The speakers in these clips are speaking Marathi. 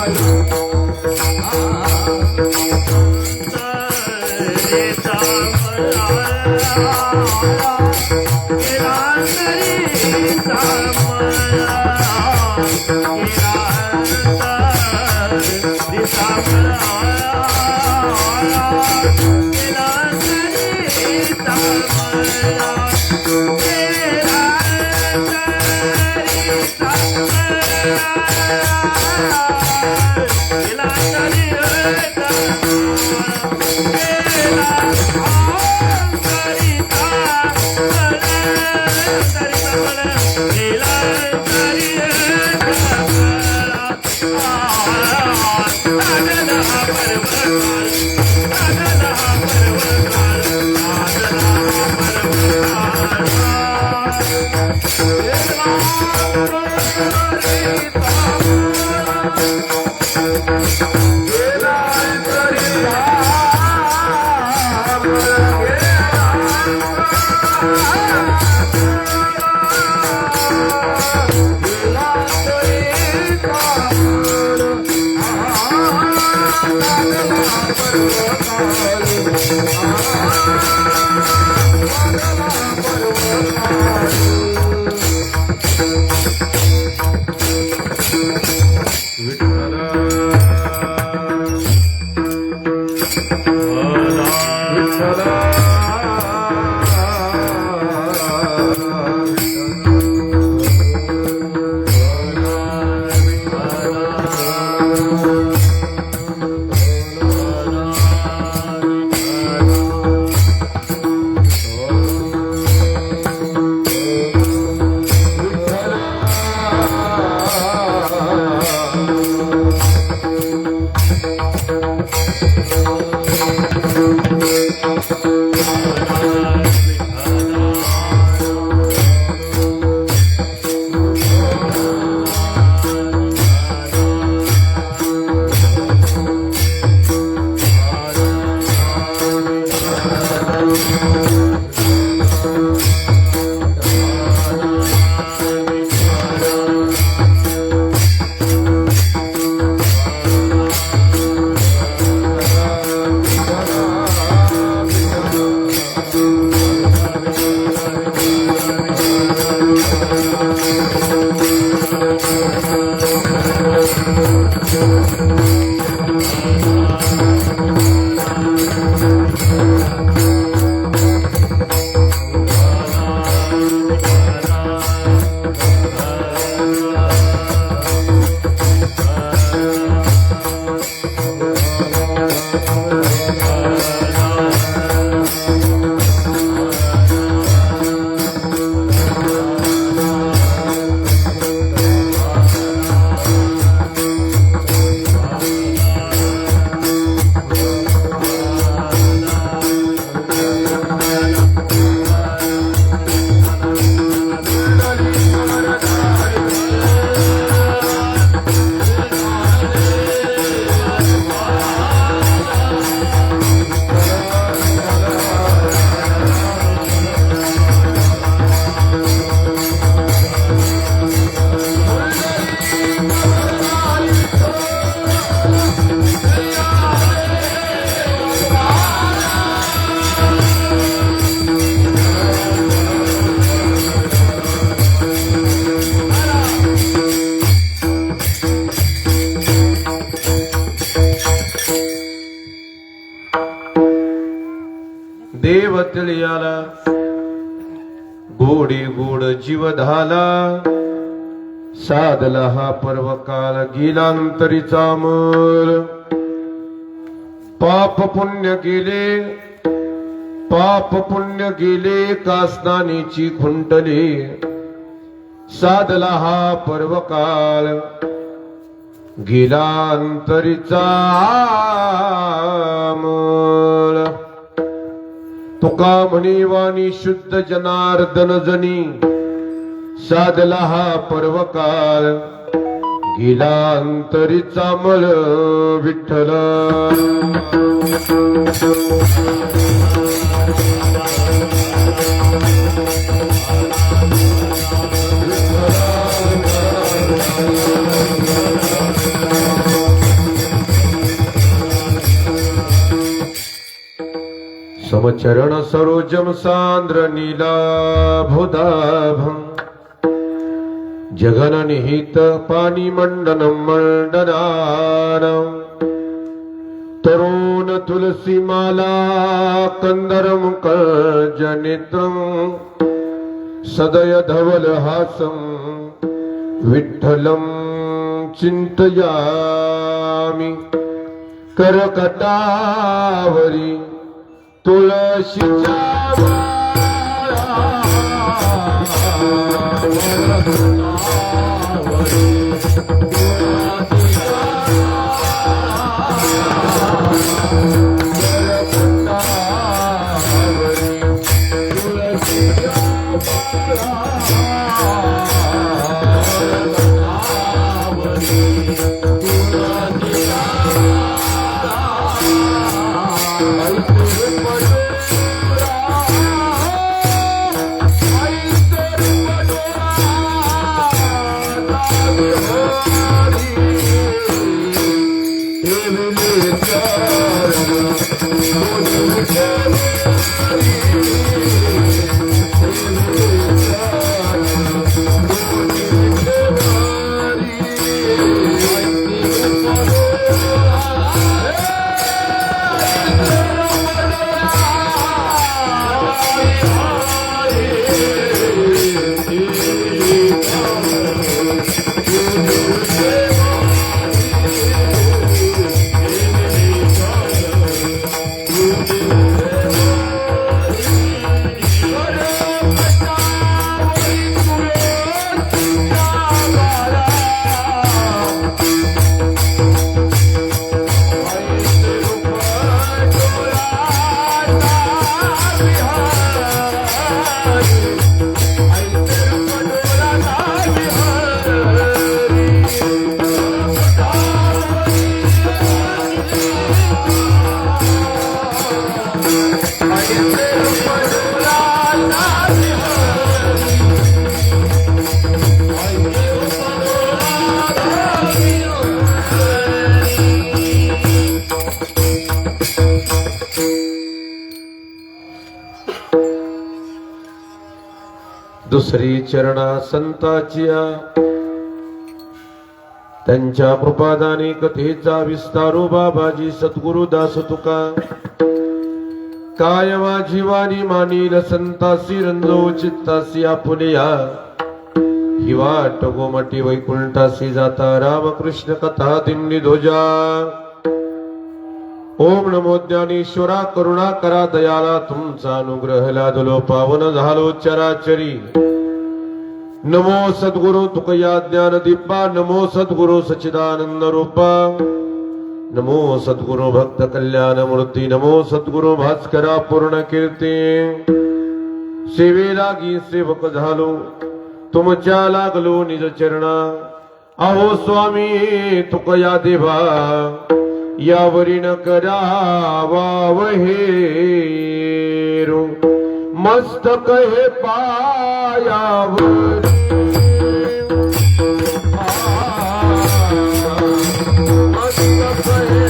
पर्व देव तळियाला गोडी गोड जीव धाला साधला हा पर्व काल गेलांतरीचा मोल पाप पुण्य गेले कास्नानीची खुंटली साधला हा पर्व काल गेलांतरीचा मोल तुका म्हणी वाणी शुद्ध जनार्दन जनी साधला हा पर्व काल गेलांतरीचा मल विठ्ठल चरण सरोजम सांद्र नीलाभुदाभं जगन निहित पाणी मंडनं मंडनानं तरुण तुलसी माला कंदरम कजनेत्रं सदय धवल हासं विठ्ठलं चिंतयामि करकटावरी तुळशीच्या दुसरी चरणा संताचिया त्यांच्या कृपादाने कथेचा विस्तारो बाबाजी सद्गुरु दास तुका काय माझी वाणी मानील संतासी रंजो चित्तासी आपुलिया ही वाट गोमटी वैकुंठासी जाता रामकृष्ण कथा दिंडी ध्वजा ओम नमो ज्ञानेश्वरा करुणा करा दयाला तुमचा अनुग्रह लादलो पावन झालो चराचरी नमो सद्गुरु तुकया ज्ञान दीपा नमो सद्गुरु सच्चिदानंद रूपा नमो सद्गुरु भक्त कल्याण मूर्ती नमो सद्गुरु भास्करा पूर्ण कीर्ती सेवे लागी सेवक झालो तुमच्या लागलो निज चरणा अहो स्वामी तुकया देवा यावरी न करावा वहेरू मस्तक हे पायावर मस्तक हे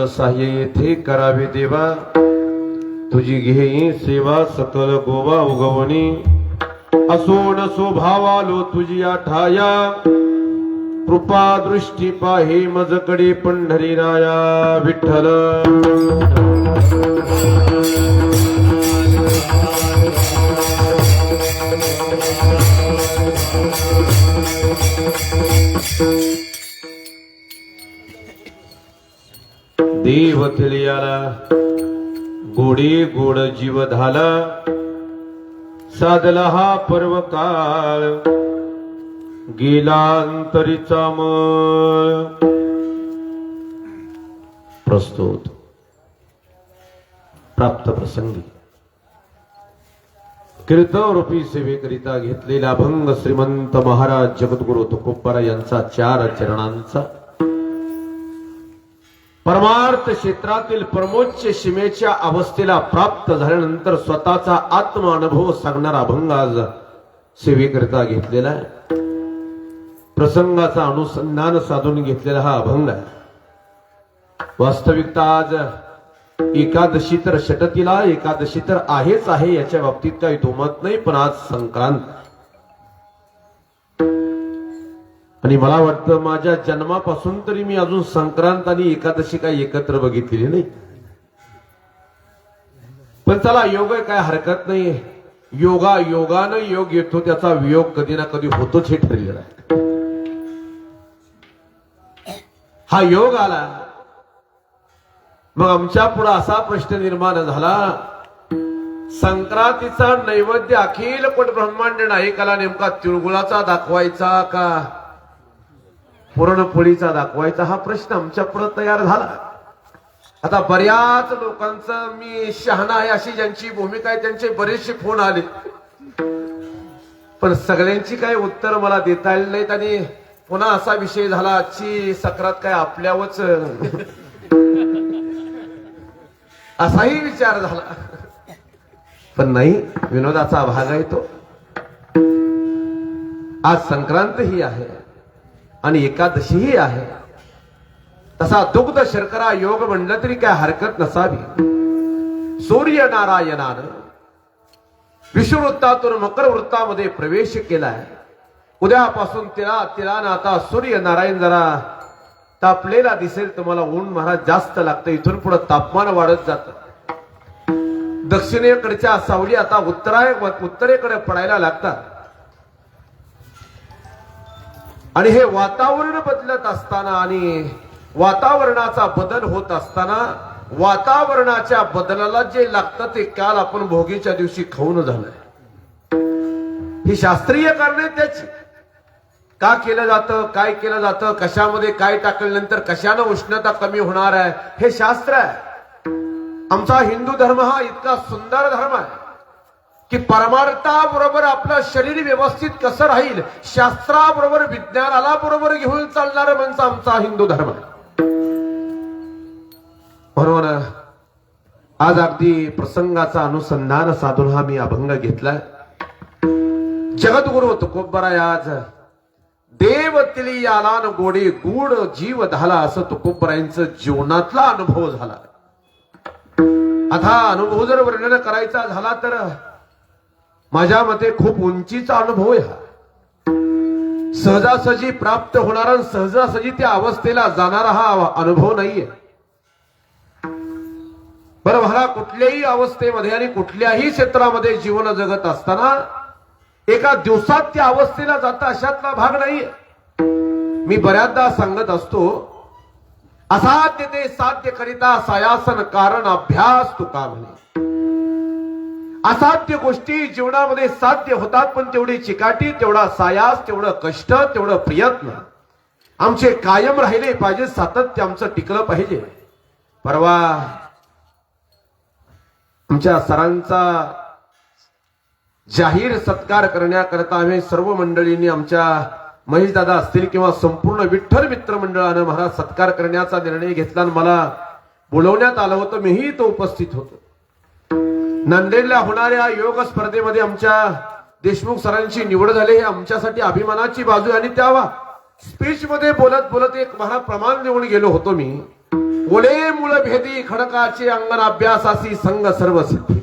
सहाय्य येथे करावे देवा. तुझी घेई सेवा सकल गोवा उगवणी. असो नसो भावालो तुझी आठाया. कृपा दृष्टी पाहे मजकडे पंढरीराया विठ्ठल. देव थिलियाला गोडी गोड जीव झाला. साधला हा पर्व काळ गेला अंतरीचा मळ. प्रस्तुत प्राप्त प्रसंगी कीर्तन रूपी सेवेकरिता घेतलेला अभंग श्रीमंत महाराज जगद्गुरु तुकोबरा यांचा 4 चरणांचा परमार्थ क्षेत्रातील परमोच्च सीमेच्या अवस्थेला प्राप्त झाल्यानंतर स्वतःचा आत्मानुभव सांगणारा अभंग आज सेवेकरिता घेतलेला आहे. प्रसंगाचा अनुसंधान साधून घेतलेला हा अभंग आहे. वास्तविकता आज एकादशी तर षटतीला, एकादशी तर आहेच आहे, याच्या बाबतीत काही दुमत नाही. पण आज संक्रांत आणि मला वाटतं माझ्या जन्मापासून तरी मी अजून संक्रांत आणि एकादशी काही एकत्र बघितलेली नाही. पण चला योग काय हरकत नाही. योगानं योग येतो, त्याचा वियोग कधी ना कधी होतोच हे ठरलेलं आहे. हा योग आला मग आमच्या पुढे असा प्रश्न निर्माण झाला. संक्रांतीचा नैवेद्य अखिल कोट ब्रह्मांड नायकाला नेमका तिळगुळाचा दाखवायचा का पुरणपोळीचा दाखवायचा, हा प्रश्न आमच्या पुढे तयार झाला. आता बऱ्याच लोकांचं मी शहाणा आहे अशी ज्यांची भूमिका आहे त्यांचे बरेचसे फोन आले, पण सगळ्यांची काही उत्तर मला देता येईल नाहीत. आणि पुन्हा असा विषय झाला आजची सक्रात काय आपल्यावरच असाही विचार झाला. पण नाही, विनोदाचा भाग आहे तो. आज संक्रांत ही आहे आणि एकादशीही आहे. तसा दुग्ध शर्करा योग म्हणलं तरी काय हरकत नसावी. सूर्य नारायणानं विषुवृत्तातून मकर वृत्तामध्ये प्रवेश केलाय. उद्यापासून तिला आता सूर्य नारायण जरा तापलेला दिसेल. तुम्हाला ऊन महाराज जास्त लागतं, इथून पुढे तापमान वाढत जातं. दक्षिणेकडच्या सावली आता उत्तरेकडे पडायला लागतात. आणि हे वातावरण बदलत असताना आणि वातावरणाचा बदल होत असताना वातावरणाच्या बदलाला जे लागतं ते काल आपण भोगीच्या दिवशी खाऊन झालंय. ही शास्त्रीय कारणे त्याची. का केलं जातं, काय केलं जातं, कशामध्ये काय टाकल्यानंतर कशानं उष्णता कमी होणार आहे, हे शास्त्र आहे. आमचा हिंदू धर्म हा इतका सुंदर धर्म आहे की परमार्थाबरोबर आपलं शरीर व्यवस्थित कसं राहील, शास्त्राबरोबर विज्ञानाला बरोबर घेऊन चालणारा म्हणजे आमचा हिंदू धर्म आहे. म्हणून आज अगदी प्रसंगाचा अनुसंधान साधून हा मी अभंग घेतलाय. जगद्गुरु तुकोबरा आज देव तिली याला न गोडे गूढ जीव झाला, असं तुकोबरायांचं जीवनातला अनुभव झाला. आता अनुभव जर वर्णन करायचा झाला तर माझ्या मते खूप उंचीचा अनुभव आहे हा. सहजासहजी प्राप्त होणारा, सहजासहजी त्या अवस्थेला जाणारा हा अनुभव नाहीये. बरं, मला कुठल्याही अवस्थेमध्ये आणि कुठल्याही क्षेत्रामध्ये जीवन जगत असताना एका दिवसात त्या अवस्थेला जाता अशातला भाग नाहीये. मी बऱ्याचदा सांगत असतो, असाध्य ते साध्य करिता सायासन कारण अभ्यास तुका म्हणे. असाध्य गोष्टी जीवनामध्ये साध्य होतात, पण तेवढी चिकाटी, तेवढा सायास, तेवढं कष्ट, तेवढं प्रयत्न आमचे कायम राहिले पाहिजे. सातत्य आमचं टिकलं पाहिजे. परवा आमच्या सरांचा जाहीर सत्कार करण्याकरता आम्ही सर्व मंडळींनी, आमच्या महेश दादा असतील किंवा संपूर्ण विठ्ठल मित्र मंडळानं महाराज सत्कार करण्याचा निर्णय घेतला. मला बोलवण्यात आलं होतं, मीही तो उपस्थित होतो. नांदेडला होणाऱ्या योग स्पर्धेमध्ये आमच्या देशमुख सरांची निवड झाली, हे आमच्यासाठी अभिमानाची बाजू. आणि त्या स्पीच मध्ये बोलत बोलत एक महाराज प्रमाण देऊन गेलो होतो मी. ओले मूळ भेदी खडकाचे अंगण अभ्यासासी संग सर्व सिद्धी.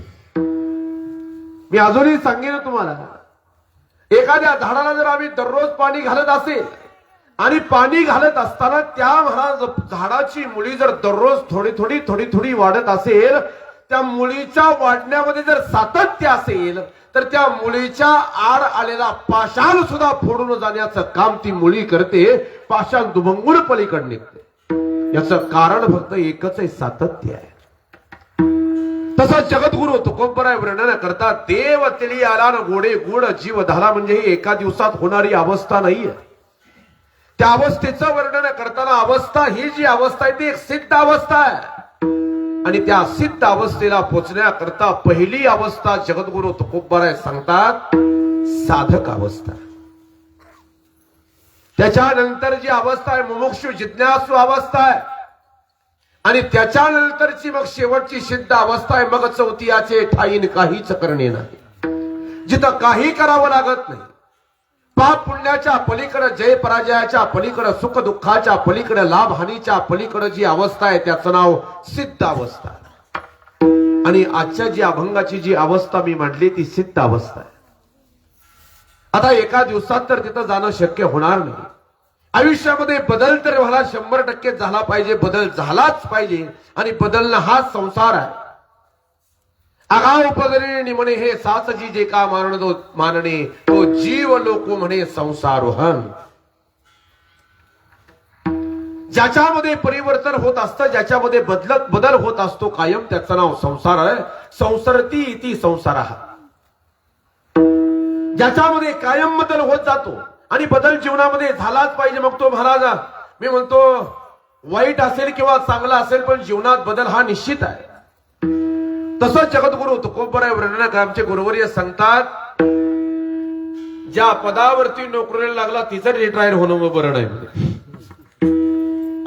मी अजूनही सांगेन तुम्हाला, एखाद्या झाडाला जर आम्ही दररोज पाणी घालत असेल आणि पाणी घालत असताना त्या झाडाची मुळी जर दररोज थोडी थोडी वाढत असेल, त्या मुळीच्या वाढण्यामध्ये जर सातत्य असेल तर त्या मुळीच्या आड आलेला पाषाण सुद्धा फोडून जाण्याचं काम ती मुळी करते. पाषाण दुभंगून पलीकडे निघते. याचं कारण फक्त एकच आहे, सातत्य आहे. तसं जगद्गुरु तुकोबराय वर्णन करतात, देव तिली आला न गोडे गुड जीव झाला. म्हणजे ही एका दिवसात होणारी अवस्था नाहीये. त्या अवस्थेचं वर्णन करताना अवस्था ही जी अवस्था आहे ती एक सिद्ध अवस्था आहे. आणि त्या सिद्ध अवस्थेला पोचण्याकरता पहिली अवस्था जगद्गुरु तुकोबराय सांगतात साधक अवस्था. त्याच्यानंतर जी अवस्था आहे मुमुक्षु जिज्ञासू अवस्था आहे. आणि त्याच्यानंतरची मग शेवटची सिद्ध अवस्था आहे. मग चौथी याचे ठाईन काहीच करणे नाही, जिथं काही करावं लागत नाही. पाप पुण्याच्या पलीकडे, जय पराजयाच्या पलीकडे, सुख दुःखाच्या पलीकडे, लाभ हानीच्या पलीकडे जी अवस्था आहे त्याचं नाव सिद्ध अवस्था. आणि आजच्या जी अभंगाची जी अवस्था मी म्हटली ती सिद्ध अवस्था आहे. आता एका दिवसात तर तिथं जाणं शक्य होणार नाही. आयुष्यामध्ये बदल तर मला 100% झाला पाहिजे, बदल झालाच पाहिजे. आणि बदलणं हा संसार आहे. आगाव पदरी म्हणे हे सासजी जे का मानणे तो जीव लोक म्हणे संसारोहन. ज्याच्यामध्ये परिवर्तन होत असतं, ज्याच्यामध्ये बदल होत असतो कायम, त्याचं नाव संसार आहे. संसरती इति संसार. ज्याच्यामध्ये कायम बदल होत जातो आणि बदल जीवनामध्ये झालाच पाहिजे. मग तो महाराज मी म्हणतो वाईट असेल किंवा चांगला असेल, पण जीवनात बदल हा निश्चित आहे. तसंच जगद्गुरु तुकोबराय वर्णन आमचे गुरुवर्य सांगतात, ज्या पदावरती नोकरीला लागला तिचं रिटायर होणं मग बरं नाही.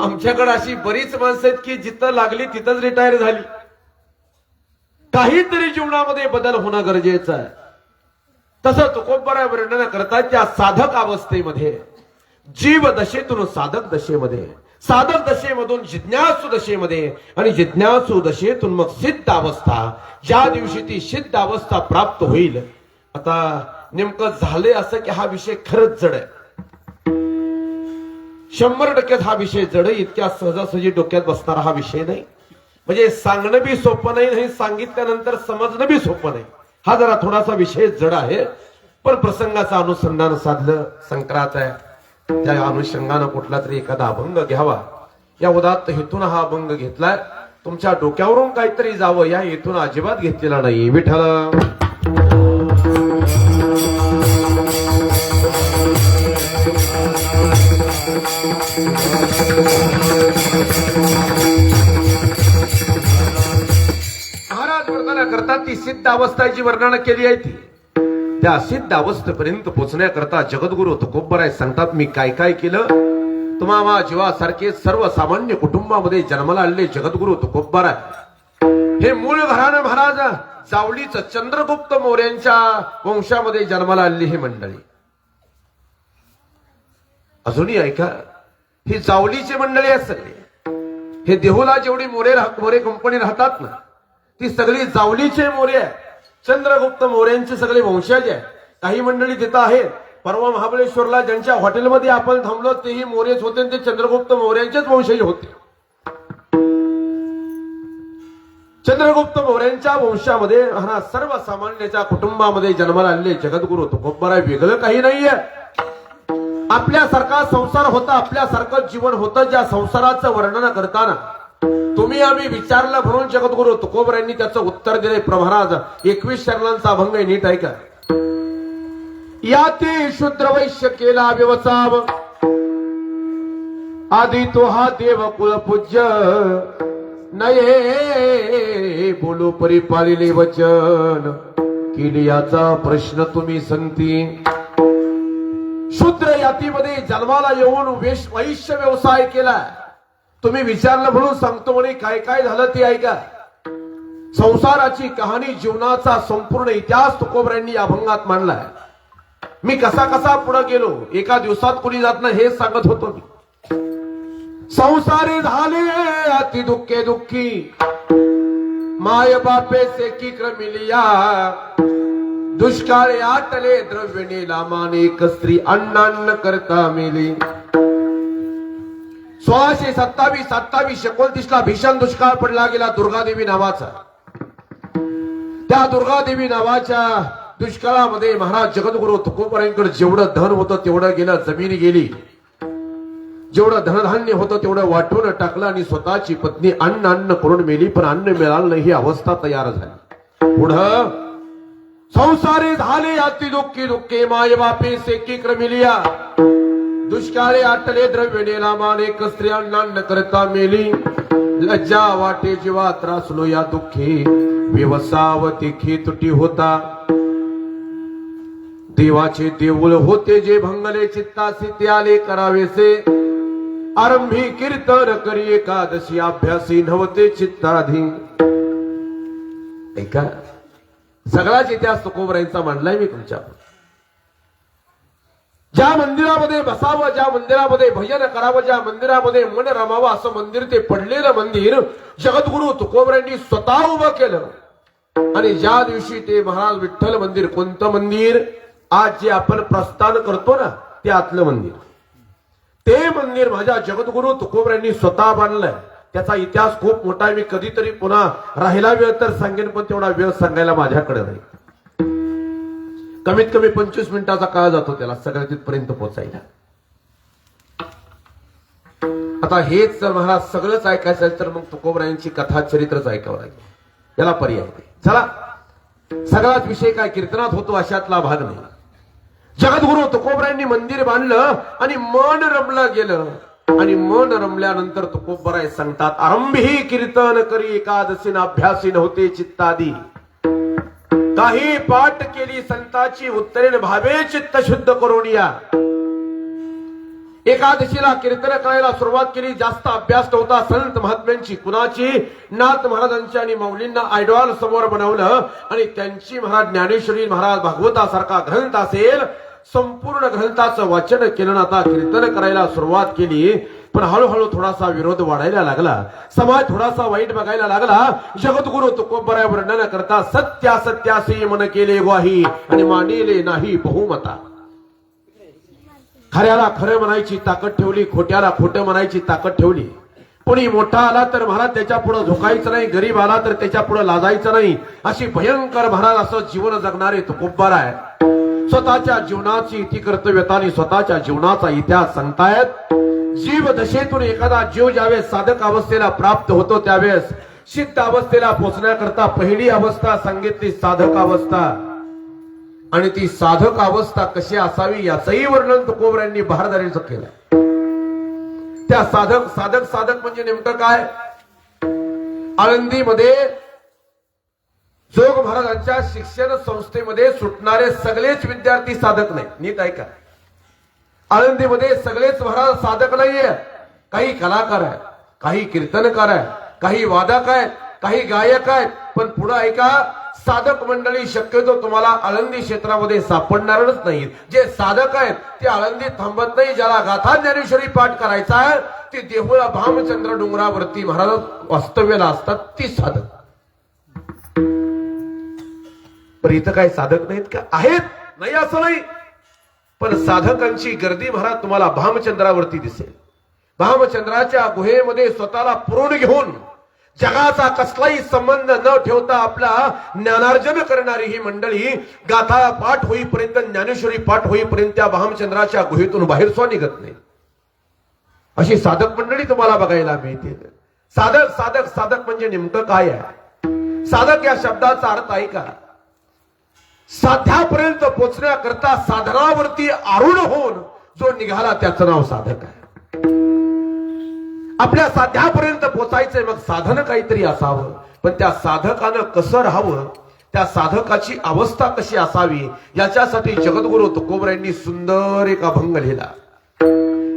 आमच्याकडे अशी बरीच माणसं आहेत की जिथं लागली तिथंच रिटायर झाली. काहीतरी जीवनामध्ये बदल होणं गरजेचं आहे. तसं तुकोबराय वर्णन करतात त्या साधक अवस्थेमध्ये, जीव दशेतून साधक दशेमध्ये, साधक दशेमधून जिज्ञासू दशेमध्ये आणि जिज्ञासू दशेतून मग सिद्ध अवस्था. ज्या दिवशी ती सिद्ध अवस्था प्राप्त होईल, आता नेमकं झाले असं की हा विषय खरंच जड आहे. 100% हा विषय जड आहे. इतक्या सहजासहजी डोक्यात बसणारा हा विषय नाही. म्हणजे सांगणं बी सोपं नाही, हे सांगितल्यानंतर समजणं बी सोपं नाही. हा जरा थोडासा विषय जड आहे. पण प्रसंगाचं अनुसंधान साधलं संक्रांत आहे, त्या अनुषंगानं कुठला तरी एखादा अभंग घ्यावा या उदात्त हेतून हा अभंग घेतलाय. तुमच्या डोक्यावरून काहीतरी जावं या हेतून अजिबात घेतलेला नाही. विठ्ठल महाराज वर्णन करतात ती सिद्ध अवस्थाची वर्णन केली आहे. ती त्या सिद्ध अवस्थेपर्यंत पोहोचण्याकरता जगद्गुरु तुकोबराय सांगतात, मी काय काय केलं. तुम्हा जीवासारखे सर्वसामान्य कुटुंबामध्ये जन्माला आलेले जगद्गुरु तुकोबराय हे मूळ घराणं महाराज जावलीच चंद्रगुप्त मौर्यांच्या वंशामध्ये जन्माला आलेली ही मंडळी. अजूनही ऐका, ही जावलीची मंडळी आहे सगळी. हे देहुला जेवढी मोरे कंपनी राहतात ना, ती सगळी जावलीचे मोरे आहे. चंद्रगुप्त मौर्यांचे सगळे वंशज आहे. काही मंडळी तिथं आहेत. परवा महाबळेश्वरला ज्यांच्या हॉटेलमध्ये आपण थांबलो तेही मोरेच होते, ते चंद्रगुप्त मौर्यांचेच वंशज होते. चंद्रगुप्त मौर्यांच्या वंशामध्ये सर्वसामान्याच्या कुटुंबामध्ये जन्माला आलेले जगद्गुरु तुकोबराय वेगळं काही नाहीये. आपल्यासारखा संसार होता, आपल्यासारखं जीवन होतं. ज्या संसाराचं वर्णन करताना तुम्ही आम्ही विचारलं म्हणून जगद्गुरु तुकोबरायांनी त्याचं उत्तर दिले. प्रभराज 21 शरणांचा अभंग आहे, नीट ऐका. या ते शूद्र वैश्य केला व्यवसाव, आधी तो हा देव कुळ पूज्य, नये बोलू परिपालिले वचन, केली याचा प्रश्न तुम्ही संगती. शूद्र जातीमध्ये जन्माला येऊन वैश्य व्यवसाय केला. तुम्ही विचारलं म्हणून सांगतो म्हणे काय काय झालं ते ऐका. संसाराची कहाणी, जीवनाचा संपूर्ण इतिहास तुकोबरायांनी या अभंगात मांडलाय. मी कसा कसा पुढे गेलो, एका दिवसात कोणी जात नाही हे सांगत होतो मी. संसारी झाले अति दुःखे दुःखी माय बापे से की क्रमिलिया दुष्काळी आटले द्रव्य नेला माने एक स्त्री अण्णान्न करता मेली 1627-28-29 ला भीषण दुष्काळ पडला गेला दुर्गादेवी नावाचा. त्या दुर्गादेवी नावाच्या दुष्काळामध्ये महाराज जगद्गुरु तुकोबारायांकडे जेवढं धन होतं तेवढं गेलं, जमीन गेली. जेवढं धनधान्य होतं तेवढं वाटून टाकलं आणि स्वतःची पत्नी अन्न करून मेली. पण अन्न मिळालं नाही ही अवस्था तयार झाली. पुढं संसारी झाले अति दुःखी दुःखे माय बापे सेकी क्रमिलिया दुष्काळे आटले द्रव्य नेला मान एक स्त्री अन्न करता मेली. लज्जा वाटे जीवा त्रासलो या दुःखी व्यवसावती तुटी होता. देवाचे देऊळ होते जे भंगले चित्तासी ते आले करावेसे. आरंभी कीर्तन करी एकादशी अभ्यासी नव्हते चित्ताधी. ऐका, सगळाच इतिहास तुकोबारायांचा मांडलाय मी तुमच्या. ज्या मंदिरामध्ये बसावं, ज्या मंदिरामध्ये भजन करावं, ज्या मंदिरामध्ये मन रमावं असं मंदिर, ते पडलेलं मंदिर जगद्गुरु तुकोबारायांनी स्वतः उभं केलं. आणि ज्या दिवशी ते महाराज विठ्ठल मंदिर, कोणतं मंदिर आज जे आपण प्रस्थान करतो ना, ते आतलं मंदिर, ते मंदिर माझ्या जगद्गुरु तुकोबारायांनी स्वतः बांधलंय. त्याचा इतिहास खूप मोठा आहे. मी कधीतरी पुन्हा राहिला वेळ तर सांगेन, पण तेवढा वेळ सांगायला माझ्याकडे नाही. कमीत कमी 25 मिनिटाचा काळ जातो त्याला सगळ्या तिथपर्यंत पोहोचायला. आता हेच जर महाराज सगळंच ऐकायचं असेल तर मग तुकोबारायांची कथा चरित्रच ऐकावं लागेल. याला पर्याय नाही. चला, सगळाच विषय काय कीर्तनात होतो अशातला भाग नाही. जगद्गुरु तुकोबारायांनी मंदिर बांधलं आणि मन रमलं गेलं. आणि मन रमल्यानंतर तुकोबाराय सांगतात, आरंभी कीर्तन करी एकादशी अभ्यासी नव्हते चित्तादी. काही पाठ केली संताची उत्तरेन भावे चित्त शुद्ध करून या. एकादशीला कीर्तन करायला सुरुवात केली. जास्त अभ्यास नव्हता संत महात्म्यांची, कुणाची, नाथ महाराजांची आणि मौलींना आयडॉल समोर बनवलं. आणि त्यांची महाराज ज्ञानेश्वरी महाराज भागवतासारखा ग्रंथ असेल, संपूर्ण ग्रंथाचं वाचन केलं. आता कीर्तन करायला सुरुवात केली. पण हळूहळू थोडासा विरोध वाढायला लागला. समाज थोडासा वाईट बघायला लागला. जगद्गुरु तुकोबाराय वर्णन करता, सत्यासत्यासी मन केले ग्वाही आणि मानिले नाही बहुमता. खऱ्याला खरं म्हणायची ताकद ठेवली, खोट्याला खोटं म्हणायची ताकद ठेवली. कोणी मोठा आला तर महाराज त्याच्या पुढे झुकायचं नाही, गरीब आला तर त्याच्या पुढे लाजायचं नाही. अशी भयंकर महाराज असं जीवन जगणारे तुकोबाराय स्वतःच्या जीवनाची इति कर्तव्यता आणि स्वतःच्या जीवनाचा इतिहास सांगतायत. जीव दशेतून एखादा जीव ज्यावेळेस साधक अवस्थेला प्राप्त होतो त्यावेळेस सिद्ध अवस्थेला पोहोचण्याकरता पहिली अवस्था सांगितली साधक अवस्था. आणि ती साधक अवस्था कशी असावी याचंही वर्णन तुकोबारायांनी बहारदारीचं केलं. त्या साधक साधक साधक म्हणजे नेमकं काय? आळंदीमध्ये जोग महाराजांच्या शिक्षण संस्थेमध्ये सुटणारे सगळेच विद्यार्थी साधक नाही. नीट ऐका, आळंदीमध्ये सगळेच महाराज साधक नाहीये. काही कलाकार आहेत, काही कीर्तनकार आहेत, काही वादक आहेत, काही गायक आहेत. पण पुढे ऐका, साधक मंडळी शक्यतो तुम्हाला आळंदी क्षेत्रामध्ये सापडणारच नाही. जे साधक आहेत ते आळंदीत थांबत नाही. ज्याला गाथा ज्ञानेश्वरी पाठ करायचा आहे ते देहुळा भामचंद्र डोंगरावरती महाराज वास्तव्याला असतात, ती साधक. पण इथं काही साधक नाहीत का? आहेत, नाही असं नाही. पण साधकांची गर्दी महाराज तुम्हाला भामचंद्रावरती दिसेल. भामचंद्राच्या गुहेमध्ये स्वतःला पुरून घेऊन जगाचा कसलाही संबंध न ठेवता आपला ज्ञानार्जन करणारी ही मंडळी गाथा पाठ होईपर्यंत, ज्ञानेश्वरी पाठ होईपर्यंत त्या भामचंद्राच्या गुहेतून बाहेर सुद्धा निघत नाही. अशी साधक मंडळी तुम्हाला बघायला मिळते. साधक साधक साधक म्हणजे नेमकं काय आहे? साधक या शब्दाचा अर्थ आहे का? साध्यापर्यंत पोचण्याकरता साधनावरती आरूढ होऊन जो निघाला त्याचं नाव साधक आहे. आपल्या साध्यापर्यंत पोचायचंय, मग साधन काहीतरी असावं. पण त्या साधकानं कसं राहावं, त्या साधकाची अवस्था कशी असावी, याच्यासाठी जगद्गुरु तुकोबारायांनी सुंदर एक अभंग लिहिला.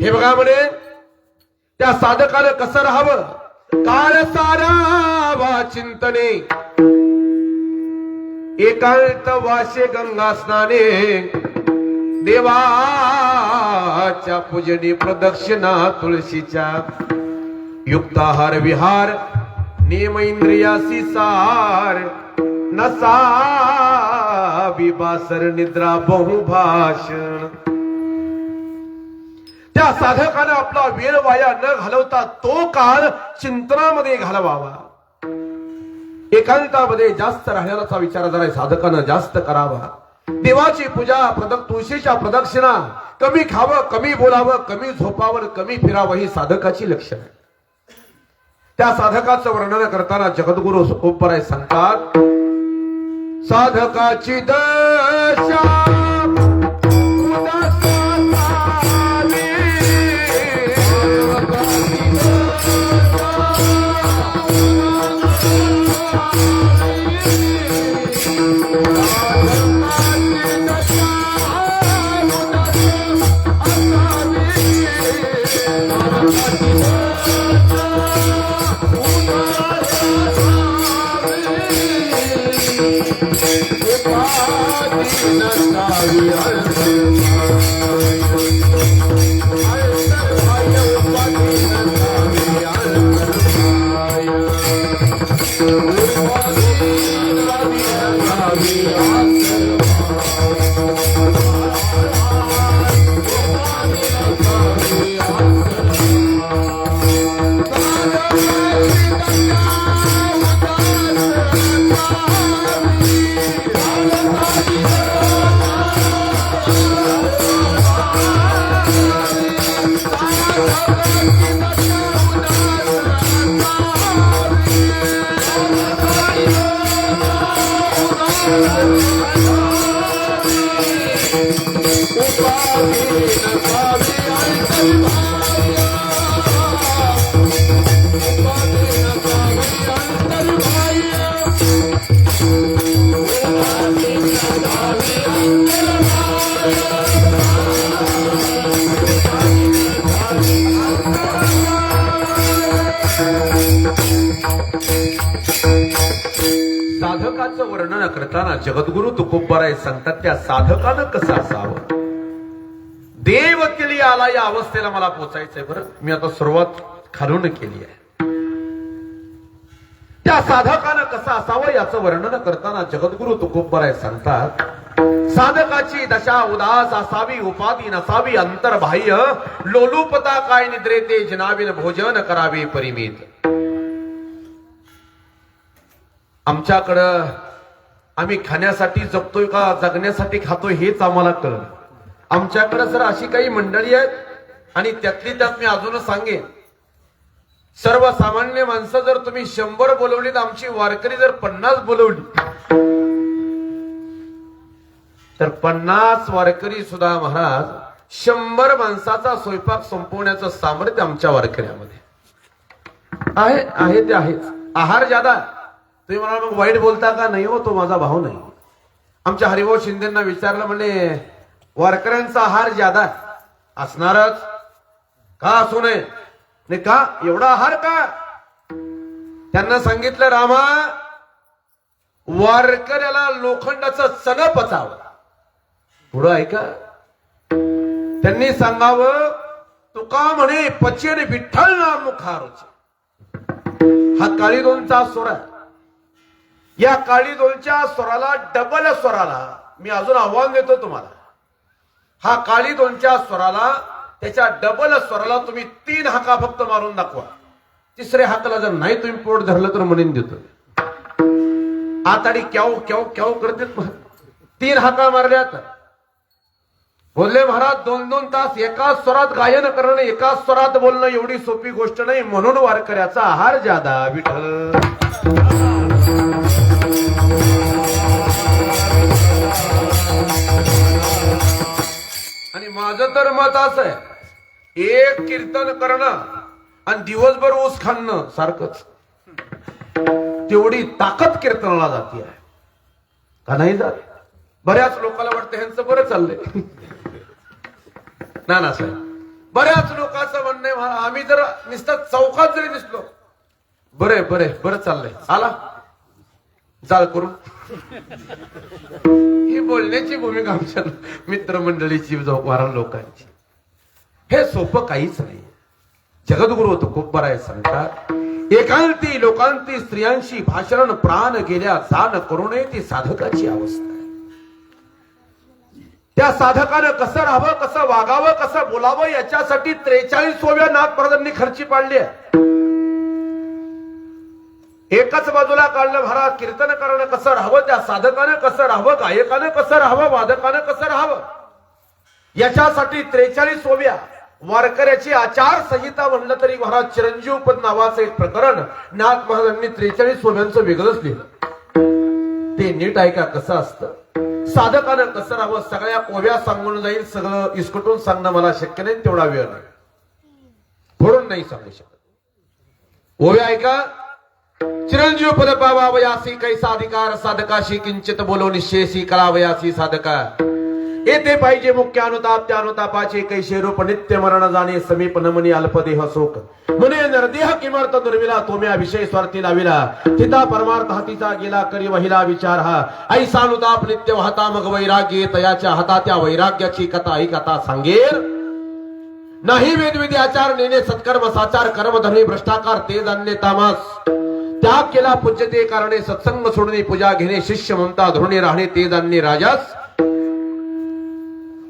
हे बघा म्हणे, त्या साधकानं कसं राहावं. काळ सारावा चिंतने एकांत वासे गंगा स्नाने देवाच्या पूजनी प्रदक्षिणा तुळशीच्या युक्ताहार विहार नेम इंद्रियासी सार नसा विबासर निद्रा बहुभाषण. त्या साधकाने आपला वेळ वाया न घालवता तो काळ चिंतनामध्ये घालवावा. एकांतामध्ये जास्त राहण्याचा विचार जरा साधकानं जास्त करावा. देवाची पूजा तुळशीच्या प्रदक्षिणा, कमी खावं, कमी बोलावं, कमी झोपावं, कमी फिरावं ही साधकाची लक्षण आहे. त्या साधकाचं वर्णन करताना जगद्गुरु तुकोबराय सांगतात, साधकाची दशा साधकाचं वर्णन करताना जगद्गुरु तुकोबराय सांगतात, त्या साधकानं कसं असावं. देव केली आला या अवस्थेला मला पोचायचंय. बरं, मी आता सुरुवात खालून केली आहे. त्या साधकानं कसं असावं याचं वर्णन करताना जगद्गुरु तुकोबराय सांगतात, साधकाची दशा उदास असावी, उपाधी नसावी अंतर्बाह्य, लोलुपता काय निद्रे ते जनाविन भोजन करावे परिमित. आमच्याकडं आम्ही खाण्यासाठी जगतोय का जगण्यासाठी खातोय हेच आम्हाला कळलं. आमच्याकडे जर अशी काही मंडळी आहेत, आणि त्यातली त्यात मी अजूनच सांगेन, सर्वसामान्य माणसं जर तुम्ही 100 बोलवली तर आमची वारकरी जर 50 बोलवली तर 50 वारकरी सुद्धा महाराज 100 माणसाचा स्वयंपाक संपवण्याचं सामर्थ्य आमच्या वारकऱ्यामध्ये आहे. ते आहेच. आहार ज्यादा. तुम्ही मला मग वाईट बोलता का? नाही हो, तो माझा भाऊ नाही. आमच्या हरिभाऊ शिंदेना विचारलं, म्हणजे वारकऱ्यांचा आहार ज्यादा असणारच का असू नये. नाही का एवढा आहार का? त्यांना सांगितलं, रामा, वारकऱ्याला लोखंडाचं चण पचावं. पुढं ऐका. त्यांनी सांगावं, तुका म्हणे पचेन विठ्ठल नाम मुखारोचे. हा काळीदोनचा स्वर आहे. या काळीदोनच्या स्वराला डबल स्वराला मी अजून आव्हान देतो तुम्हाला. हा काळीदोनच्या स्वराला, त्याच्या डबल स्वराला तुम्ही 3 हाका फक्त मारून दाखवा. तिसऱ्या हाताला जर नाही तुम्ही पोट धरलं तर म्हणून देतो. आताडी क्याव क्याव क्याव करते. 3 हाका मारल्यात. बोलले महाराज 2-2 तास एकाच स्वरात गायन करणं, एकाच स्वरात बोलणं एवढी सोपी गोष्ट नाही. म्हणून वारकऱ्याचा आहार ज्यादा. विठ्ठल आणि माझं तर मत असं आहे, एक कीर्तन करणं आणि दिवसभर ऊस खाणं सारखंच. तेवढी ताकद कीर्तनाला जाती आहे का नाही जात? बऱ्याच लोकांना वाटतं ह्यांचं बरं चाललंय. ना साहेब, बऱ्याच लोकांचं म्हणणं आहे, आम्ही जर नुसतं चौकात जरी दिसलो, बरं चाललंय, आला चाल करून. ही बोलण्याची भूमिका आमच्या मित्रमंडळीची, वारा लोकांची. हे सोपं काहीच नाही. जगद्गुरु तुकोबराय सांगतात, एकांती लोकांती स्त्रियांशी भाषण प्राण गेल्या जाण करू नये ती साधकाची अवस्था आहे. त्या साधकानं कसं राहावं, कसं वागावं, कसं बोलावं याच्यासाठी 43व्या नाथ महाराजांनी खर्ची पाडली आहे. एकच बाजूला काढलं महाराज कीर्तन करणं कसं राहावं, त्या साधकानं कसं राहावं, गायकानं कसं राहावं, वादकानं कसं राहावं याच्यासाठी 43व्या वारकऱ्याची आचारसंहिता म्हणलं तरी महाराज चिरंजीव पद नावाचं एक प्रकरण नाथ महाराजांनी 43व्यांचं वेगळंच लिहिलं. ते नीट ऐका कसं असतं. साधकानं कसं राहावं सगळ्या ओव्या सांगून जाईल, सगळं इसकटून सांगणं मला शक्य नाही, तेवढा वेळ नाही, फोडून नाही सांगू शकत. ओव्या ऐका. चिरंजीव पद पावावयासी कैसा अधिकार साधकाशी किंचित बोलो निश्चेसी कलावयासी साधका. येते पाहिजे मुख्य अनुताप त्या अनुतापाचे कैसे रूप नित्य मरण जाणे समीप नमनी अल्पदेह शोक मुने नरदेह किमर्थ दुर्मिला तुम्ही विषय स्वार्थी लाविला तिथा परमार्थ हातीचा गेला करी वहिला विचार हा ऐसा अनुताप नित्य वाहता मग वैराग्य तयाच्या हाता त्या वैराग्याची कथा ही कथा सांगेल नाही. वेदविधी आचार नेणे सत्कर्म साचार कर्म धर्मी भ्रष्टाचार ते जाणणे तामास त्याग केला पूज्यते कारणे सत्संग सोडणे पूजा घेणे शिष्य ममता धोरणे राहणे ते जाणणे राजास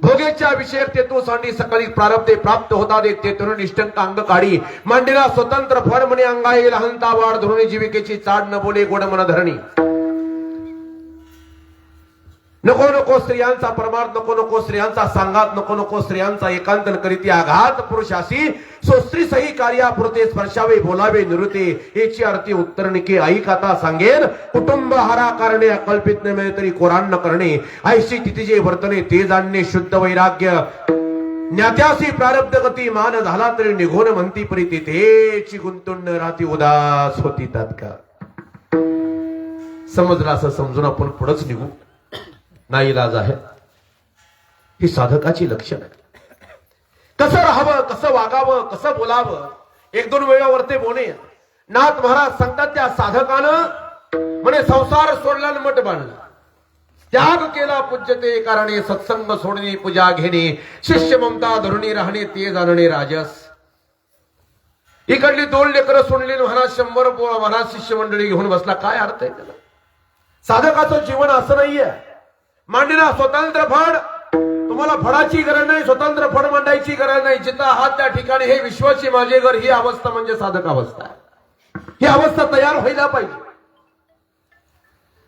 भोगेच्या विषय ते तो सांडी सकाळी प्रारब्धे प्राप्त होता दे ते तरुण निष्ठंक अंग काढी मांडीला स्वतंत्र फळ म्हणे अंगाई लहानता वाढ धोरणे जीविकेची चाड न बोले गोड मन धरणी. नको नको स्त्रियांचा परमार्थ नको नको स्त्रियांचा सांगात नको नको स्त्रियांचा एकांतन करीती आघात पुरुषासी सोस्त्री सही कार्यापुरते स्पर्शावे बोलावे निरुते याची आरती उत्तरनिके आई कथा सांगेन. कुटुंब हारा करणे अकल्पित न मिळे तरी कोरान करणे ऐशी तिथे वर्तने ते जाणणे शुद्ध वैराग्य ज्ञात्यासी प्रारब्ध गती मान झाला तरी निघून म्हणती परी तिथेची गुंतून राहती उदास होती तात्काळ. समजलं असं समजून आपण पुढेच निघू. नाईलाज आहे. ही साधकाची लक्षण आहे. कसं राहावं, कसं वागावं, कसं बोलावं. एक दोन वेळावर ते बोने नाथ महाराज सांगतात त्या साधकानं म्हणे संसार सोडला आणि मठ बांधला त्याग केला पूज्यते कारणे सत्संग सोडणे पूजा घेणे शिष्य ममता धरुणी राहणे ते जाणणे राजस. इकडली 2 लेकरं सोडली महाराज 100 महाराज शिष्य मंडळी घेऊन बसला. काय अर्थ आहे त्याला? साधकाचं जीवन असं नाहीये. मांडीला स्वतंत्र फड तुम्हाला फडाची गरज नाही, स्वतंत्र फड मांडायची गरज नाही. जिथं आहात त्या ठिकाणी हे विश्वाची माझे घर ही अवस्था म्हणजे साधक अवस्था आहे. ही अवस्था तयार व्हायला पाहिजे.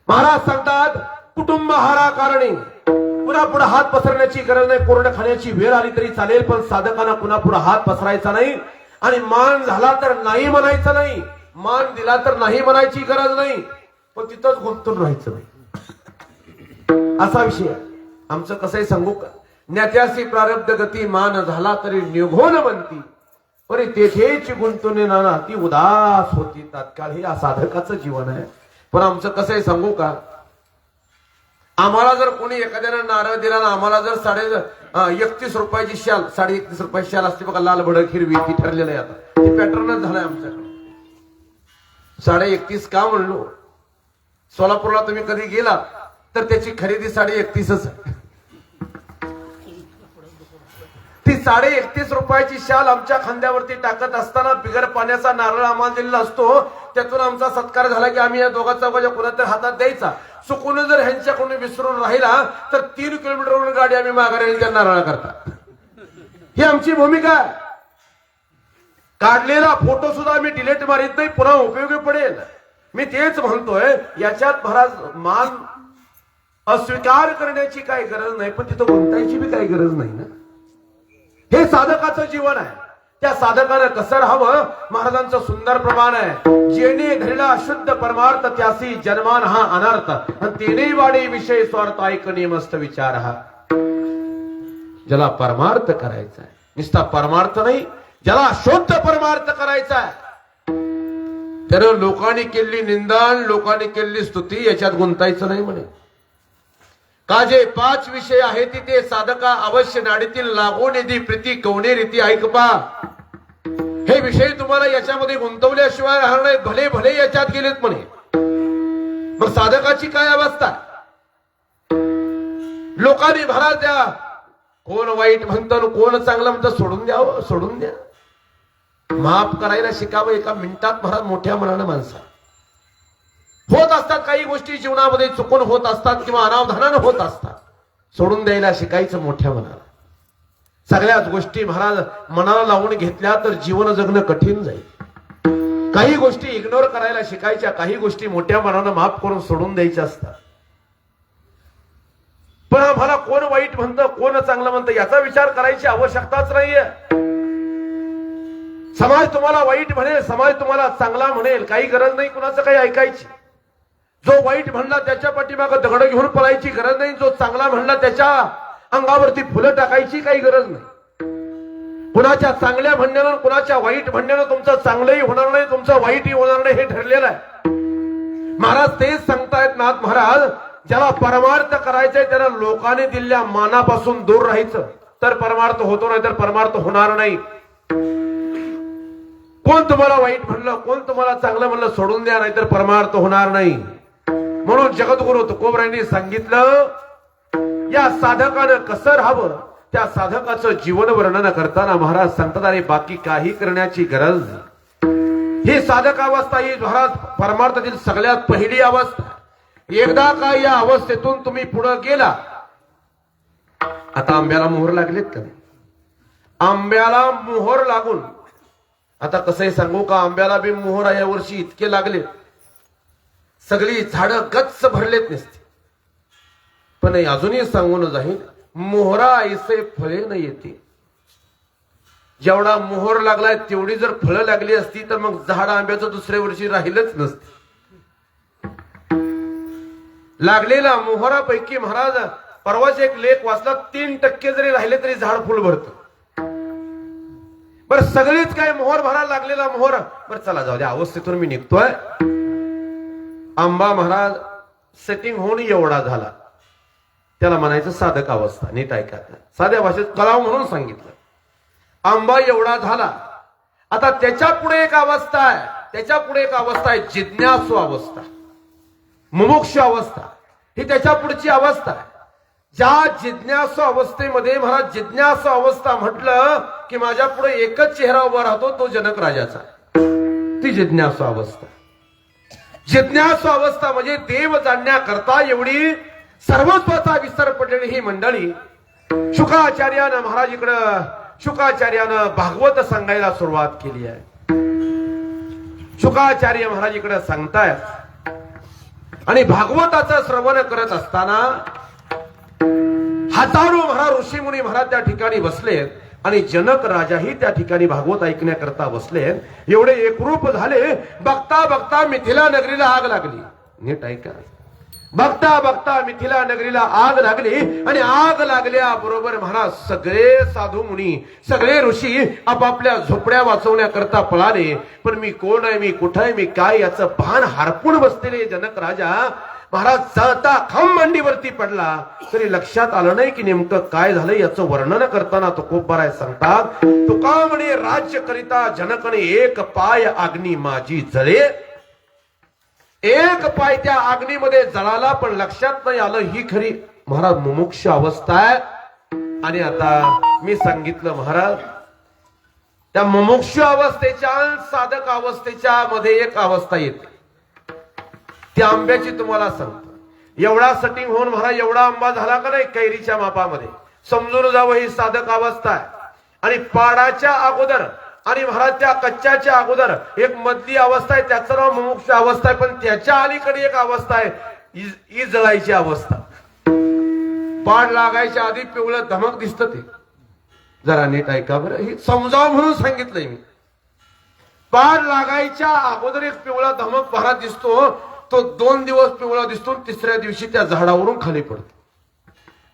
महाराज सांगतात कुटुंब हारा कारणे पुन्हा पुढे हात पसरण्याची गरज नाही. कोरडं खाण्याची वेळ आली तरी चालेल पण साधकांना पुन्हा पुढे हात पसरायचा नाही. आणि मान झाला तर नाही म्हणायचं नाही, मान दिला तर नाही म्हणायची गरज नाही, पण तिथंच गुंतून राहायचं नाही. असा विषय आमचं कसं आहे सांगू का. ज्ञात्यासी प्रारब्ध गती मान झाला तरी निघून म्हणती परी तेथेची गुंतून नाना ती उदास होती तात्काळ. हे साधकाचं जीवन आहे. पण आमचं कसं आहे सांगू का. आम्हाला जर कोणी एखाद्यानं नारळ दिला ना आम्हाला जर 31 रुपयाची शाल 31.5 रुपयाची शाल असते बघा लाल भडक हिरवी ती ठरलेलं आहे. आता ते पॅटर्नच झालंय आमच्याकडे. 31.5 का म्हणलो. सोलापूरला तुम्ही कधी गेला तर त्याची खरेदी 31.5 आहे. ती 31.5 रुपयाची शाल आमच्या खांद्यावरती टाकत असताना बिगर पाण्याचा नारळ आम्हाला दिलेला असतो. त्यातून आमचा सत्कार झाला की आम्ही या दोघा चौघाच्या कोणाच्या हातात द्यायचा. चुकून जर ह्यांच्याकडून विसरून राहिला तर 3 किलोमीटरवरून गाडी आम्ही माघारी त्या नारळा करता. ही आमची भूमिका आहे. काढलेला फोटो सुद्धा आम्ही डिलीट मारित नाही, पुन्हा उपयोगी पडेल. मी तेच म्हणतोय याच्यात महाराज मान अस्वीकार करण्याची काही गरज नाही, पण तिथं गुंतायची बी काही गरज नाही ना. हे साधकाचं जीवन आहे. त्या साधकानं कसं राहावं महाराजांचं सुंदर प्रमाण आहे. जेणे धरला शुद्ध परमार्थ त्यासी जन्मान हा अनर्थ आणि तेने वाढे विषय स्वार्थ ऐकणे मस्त विचार हा. ज्याला परमार्थ करायचा आहे नुसता परमार्थ नाही, ज्याला शुद्ध परमार्थ करायचा आहे तर लोकांनी केलेली निंदा लोकांनी केलेली स्तुती याच्यात गुंतायचं नाही म्हणे. का जे 5 विषय आहेत ते साधका अवश्य नाडीतील लागो निधी प्रीती कवणे रीती ऐकपा. हे विषय तुम्हाला याच्यामध्ये गुंतवल्याशिवाय राहणार नाही. भले भले याच्यात गेलेत म्हणे. मग साधकाची काय अवस्था. लोकांनी भरा द्या कोण वाईट म्हणतं कोण चांगलं म्हणतं सोडून द्यावं. सोडून द्या. माफ करायला शिकावं एका मिनिटात महाराज मोठ्या मनानं माणसा होत असतात. काही गोष्टी जीवनामध्ये चुकून होत असतात किंवा अनावधानानं होत असतात. सोडून द्यायला शिकायचं मोठ्या मनाला. सगळ्याच गोष्टी महाराज मनाला लावून घेतल्या तर जीवन जगणं कठीण जाईल. काही गोष्टी इग्नोर करायला शिकायच्या, काही गोष्टी मोठ्या मनानं माफ करून सोडून द्यायच्या असतात. पण आम्हाला कोण वाईट म्हणतं कोण चांगलं म्हणतं याचा विचार करायची आवश्यकताच नाहीये. समाज तुम्हाला वाईट म्हणेल, समाज तुम्हाला चांगला म्हणेल, काही गरज नाही कुणाचं काही ऐकायची. जो वाईट म्हणला त्याच्या पाठीमागं दगड घेऊन पळायची गरज नाही. जो चांगला म्हणला त्याच्या अंगावरती फुलं टाकायची काही गरज नाही. कुणाच्या चांगल्या म्हणण्यानं कुणाच्या वाईट म्हणण्यानं तुमचं चांगलंही होणार नाही, तुमचं वाईटही होणार नाही हे ठरलेलं आहे. महाराज तेच सांगतायत नाथ महाराज, ज्याला परमार्थ करायचंय त्याला लोकांनी दिलेल्या मानापासून दूर राहायचं तर परमार्थ होतो, नाही तर परमार्थ होणार नाही. कोण तुम्हाला वाईट म्हणलं कोण तुम्हाला चांगलं म्हणलं सोडून द्या, नाही तर परमार्थ होणार नाही. म्हणून जगद्गुरु तुकोबरायांनी सांगितलं या साधकानं कसं राहावं. त्या साधकाचं जीवन वर्णन करताना महाराज सांगतात अरे बाकी काही करण्याची गरज नाही. ही साधक अवस्था ही महाराज परमार्थातील सगळ्यात पहिली अवस्था. एकदा का या अवस्थेतून तुम्ही पुढे गेला. आता आंब्याला मोहर लागलेत का? आंब्याला मोहर लागून आता कसंही सांगू का आंब्याला बी मोहर या वर्षी इतके लागले सगळी झाडं गच्च भरलेत नसते. पण अजूनही सांगून जाईल मोहरा ऐसे फळे न येते. जेवढा मोहर लागलाय तेवढी जर फळं लागली असती तर मग झाड आंब्याचं दुसऱ्या वर्षी राहिलंच नसते. लागलेला मोहरापैकी महाराज परवाच एक लेख वाचला 3% जरी राहिले तरी झाड फुल भरतं. बरं सगळीच काय मोहर भरायला लागलेला मोहर. बरं चला जाऊ द्या अवस्थेतून मी निघतोय. आंबा महाराज सेटिंग होऊन एवढा झाला त्याला म्हणायचं साधक अवस्था. नीट ऐका साध्या भाषेत कलाव म्हणून सांगितलं. आंबा एवढा झाला आता त्याच्या पुढे एक अवस्था आहे. त्याच्या पुढे एक अवस्था आहे जिज्ञासू अवस्था, मुमुक्षु अवस्था. ही त्याच्या पुढची अवस्था आहे. ज्या जिज्ञासू अवस्थेमध्ये महाराज जिज्ञासू अवस्था म्हटलं की माझ्या पुढे एकच चेहरा उभा राहतो तो जनक राजाचा. ती जिज्ञासू अवस्था. जिज्ञासू अवस्था म्हणजे देव जाणण्याकरता एवढी सर्वस्वाचा विसर पडलेली ही मंडळी. शुकाचार्यानं महाराज इकडं शुकाचार्यानं भागवत सांगायला सुरुवात केली आहे. शुकाचार्य महाराज इकडे सांगतायत आणि भागवताचं श्रवण करत असताना हजारो महाराज ऋषी मुनी महाराज त्या ठिकाणी बसलेत आणि जनक राजाही त्या ठिकाणी भागवत ऐकण्याकरता बसलेत. एवढे एकरूप झाले. बघता बघता मिथिला नगरीला आग लागली. नीट ऐका. बघता बघता मिथिला नगरीला आग लागली आणि आग लागल्या बरोबर महाराज सगळे साधू मुनी सगळे ऋषी आपापल्या झोपड्या वाचवण्याकरता पळाले. पण मी कोण आहे, मी कुठं आहे, मी काय याचं भान हरपून बसलेले जनक राजा महाराज जळता खांब मांडीवरती पडला तरी लक्षात आलं नाही की नेमकं काय झालं. याचं वर्णन करताना तुकोबराय सांगतात तुका म्हणे राज्य करिता जनकने एक पाय अग्नी माझी जळे. एक पाय त्या अग्नीमध्ये जळाला पण लक्षात नाही आलं ही खरी महाराज मुमुक्ष अवस्था आहे. आणि आता मी सांगितलं महाराज त्या मुमुक्ष अवस्थेच्या साधक अवस्थेच्या मध्ये एक अवस्था येते. त्या आंब्याची तुम्हाला सांगतो. एवढा सेटिंग होऊन महाराज एवढा आंबा झाला का नाही कैरीच्या मापामध्ये समजून जावं ही साधक अवस्था आहे. आणि पाडाच्या अगोदर आणि महाराज त्या कच्च्याच्या अगोदर एक मधली अवस्था आहे त्याचं नाव मुमुक्ष अवस्था आहे. पण त्याच्या अलीकडे एक अवस्था आहे ही जळायची अवस्था. पाड लागायच्या आधी पिवळं धमक दिसतं ते. जरा नीट ऐका बरं ही समजावं म्हणून सांगितलंय मी. पाड लागायच्या अगोदर एक पिवळा धमक महाराज दिसतो. तो 2 दिवस पिवळा दिसतो. तिसऱ्या दिवशी त्या झाडावरून खाली पडतो.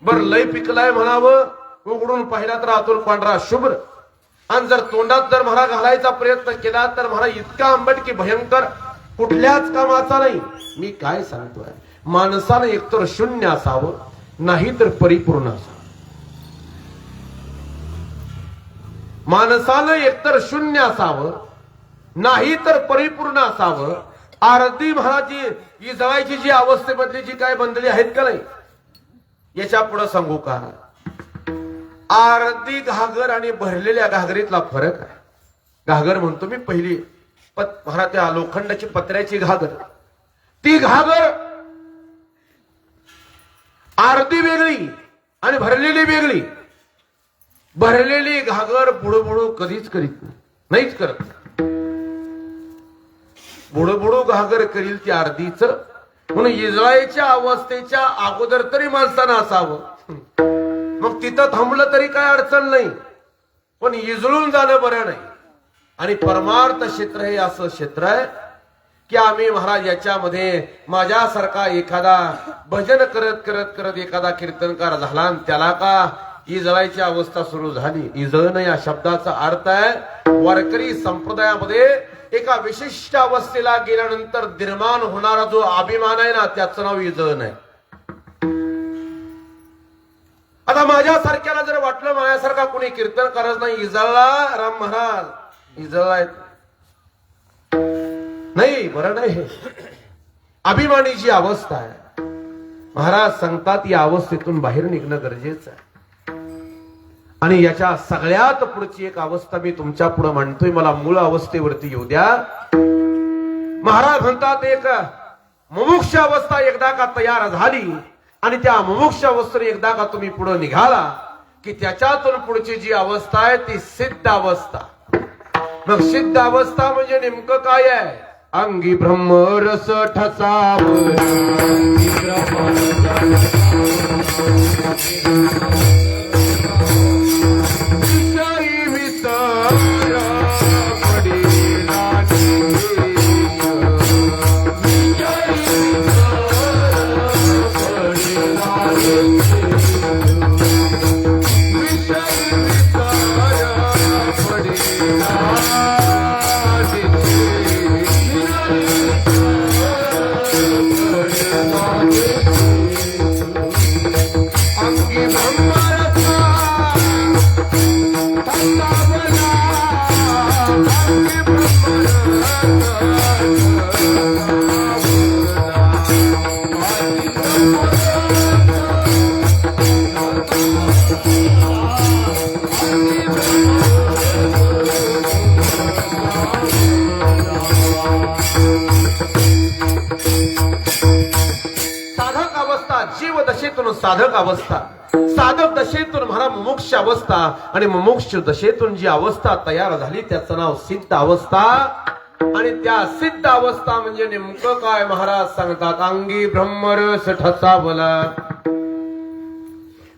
बरं लय पिकलाय म्हणावं उघडून पाहिला तर आतून पांढरा शुभ्र. आणि जर तोंडात जर महाराज घालायचा प्रयत्न केला तर महाराज इतका आंबट की भयंकर कुठल्याच कामाचा नाही. मी काय सांगतोय माणसानं एकतर शून्य असावं नाही तर परिपूर्ण असावं. माणसानं एकतर शून्य असावं नाही तर परिपूर्ण असावं. आरती महाराज ही जळायची जी अवस्थेमधली जी काय मंडळी आहेत का नाही याच्या पुढे सांगू का. आरती घागर आणि भरलेल्या घागरीतला फरक आहे. घागर म्हणतो मी पहिली महाराज त्या लोखंडाची पत्र्याची घागर, ती घागर आरती वेगळी आणि भरलेली वेगळी. भरलेली घागर बुडू कधीच करीत नाहीच करत. बुडू घागर करील ती आरतीच. म्हणून इजरायच्या अवस्थेच्या अगोदर तरी माणसानं असावं. मग तिथं थांबलं तरी काय अडचण नाही, पण इजळून जाणं बरं नाही. आणि परमार्थ क्षेत्र हे असं क्षेत्र आहे की आम्ही महाराज याच्यामध्ये माझ्यासारखा एखादा भजन करत करत करत एखादा कीर्तनकार झाला आणि त्याला का इजळायची अवस्था सुरू झाली. इजळणं या शब्दाचा अर्थ आहे वारकरी संप्रदायामध्ये एका विशिष्ट अवस्थेला गेल्यानंतर निर्माण होणारा जो अभिमान आहे ना, त्याचं नाव इजळण आहे. आता माझ्यासारख्याला जर वाटलं माझ्यासारखा कोणी कीर्तन करत नाही, इजळला राम महाराज इजळलाय नाही, बरं नाही. अभिमानीची अवस्था आहे. महाराज सांगतात या अवस्थेतून बाहेर निघणं गरजेचं आहे. आणि याच्या सगळ्यात पुढची एक अवस्था मी तुमच्या पुढे मांडतोय. मला मूळ अवस्थेवरती येऊ द्या. महाराज म्हणतात एक मुमुक्ष अवस्था एकदा का तयार झाली आणि त्या मुमुक्ष अवस्थेने एकदा का तुम्ही पुढे निघाला की त्याच्यातून पुढची जी अवस्था आहे ती सिद्ध अवस्था. मग सिद्ध अवस्था म्हणजे नेमकं काय आहे? अंगी ब्रह्मरस ठसावर, साधक अवस्था, साधक दशेतून महाराज मुमुक्ष अवस्था आणि मुमुक्ष दशेतून जी अवस्था तयार झाली त्याचं नाव सिद्ध अवस्था. आणि त्या सिद्ध अवस्था म्हणजे नेमकं काय? महाराज सांगतात अंगी ब्रह्मरस ठसावला,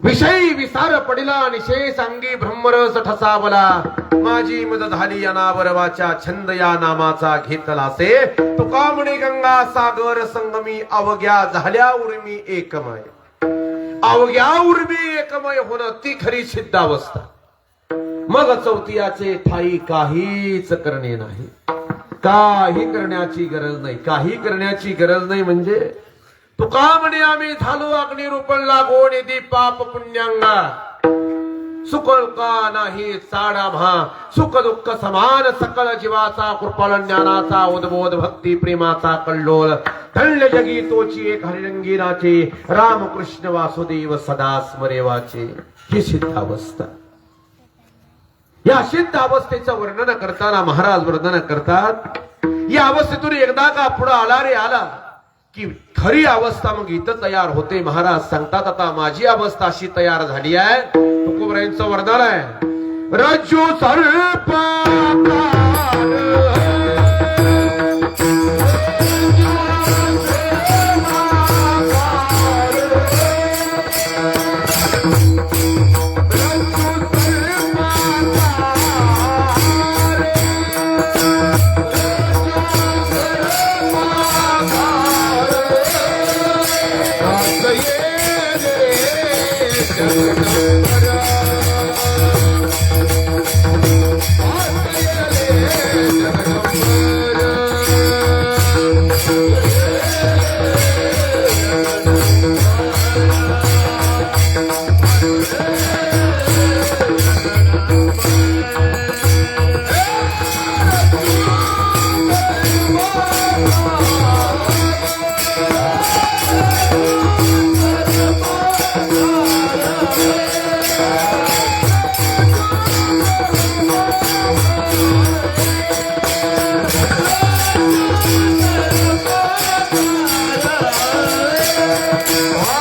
विषयी विसार पडिला निशेष अंगी ब्रह्मरस ठसावला. माझी मद झाली अनावर वाचा छंद या नामाचा घेतला से. तुका म्हणे गंगा सागर संगमी अवघ्या झाल्या उर्मी एकमय. अवघ्या उर्मी एकमय होणं ती खरी सिद्ध अवस्था. मग चौथीयाचे ठाई काहीच करणे नाही. काही करण्याची गरज नाही. काही करण्याची गरज नाही म्हणजे तुका म्हणे आम्ही झालो अग्निरूपण लागो निधी पाप पुण्यांगा. सुख का नाही साडा म्हा, सुख दुःख समान सकल जीवाचा कृपाळ ज्ञानाचा उद्बोध भक्ती प्रेमाचा कल्लोळ. धन्य जगी तोची एक हरिरंगीराचे रामकृष्ण वासुदेव सदा स्मरेवाचे. ही सिद्ध अवस्था. या सिद्ध अवस्थेचं वर्णन करताना महाराज वर्णन करतात या अवस्थेतून एकदा का पुढे आला रे आला की खरी अवस्था मग इथं तयार होते. महाराज सांगतात आता माझी अवस्था अशी तयार झाली आहे. तुकोबरायांचं वर्णन आहे रज्जू सर्पाकार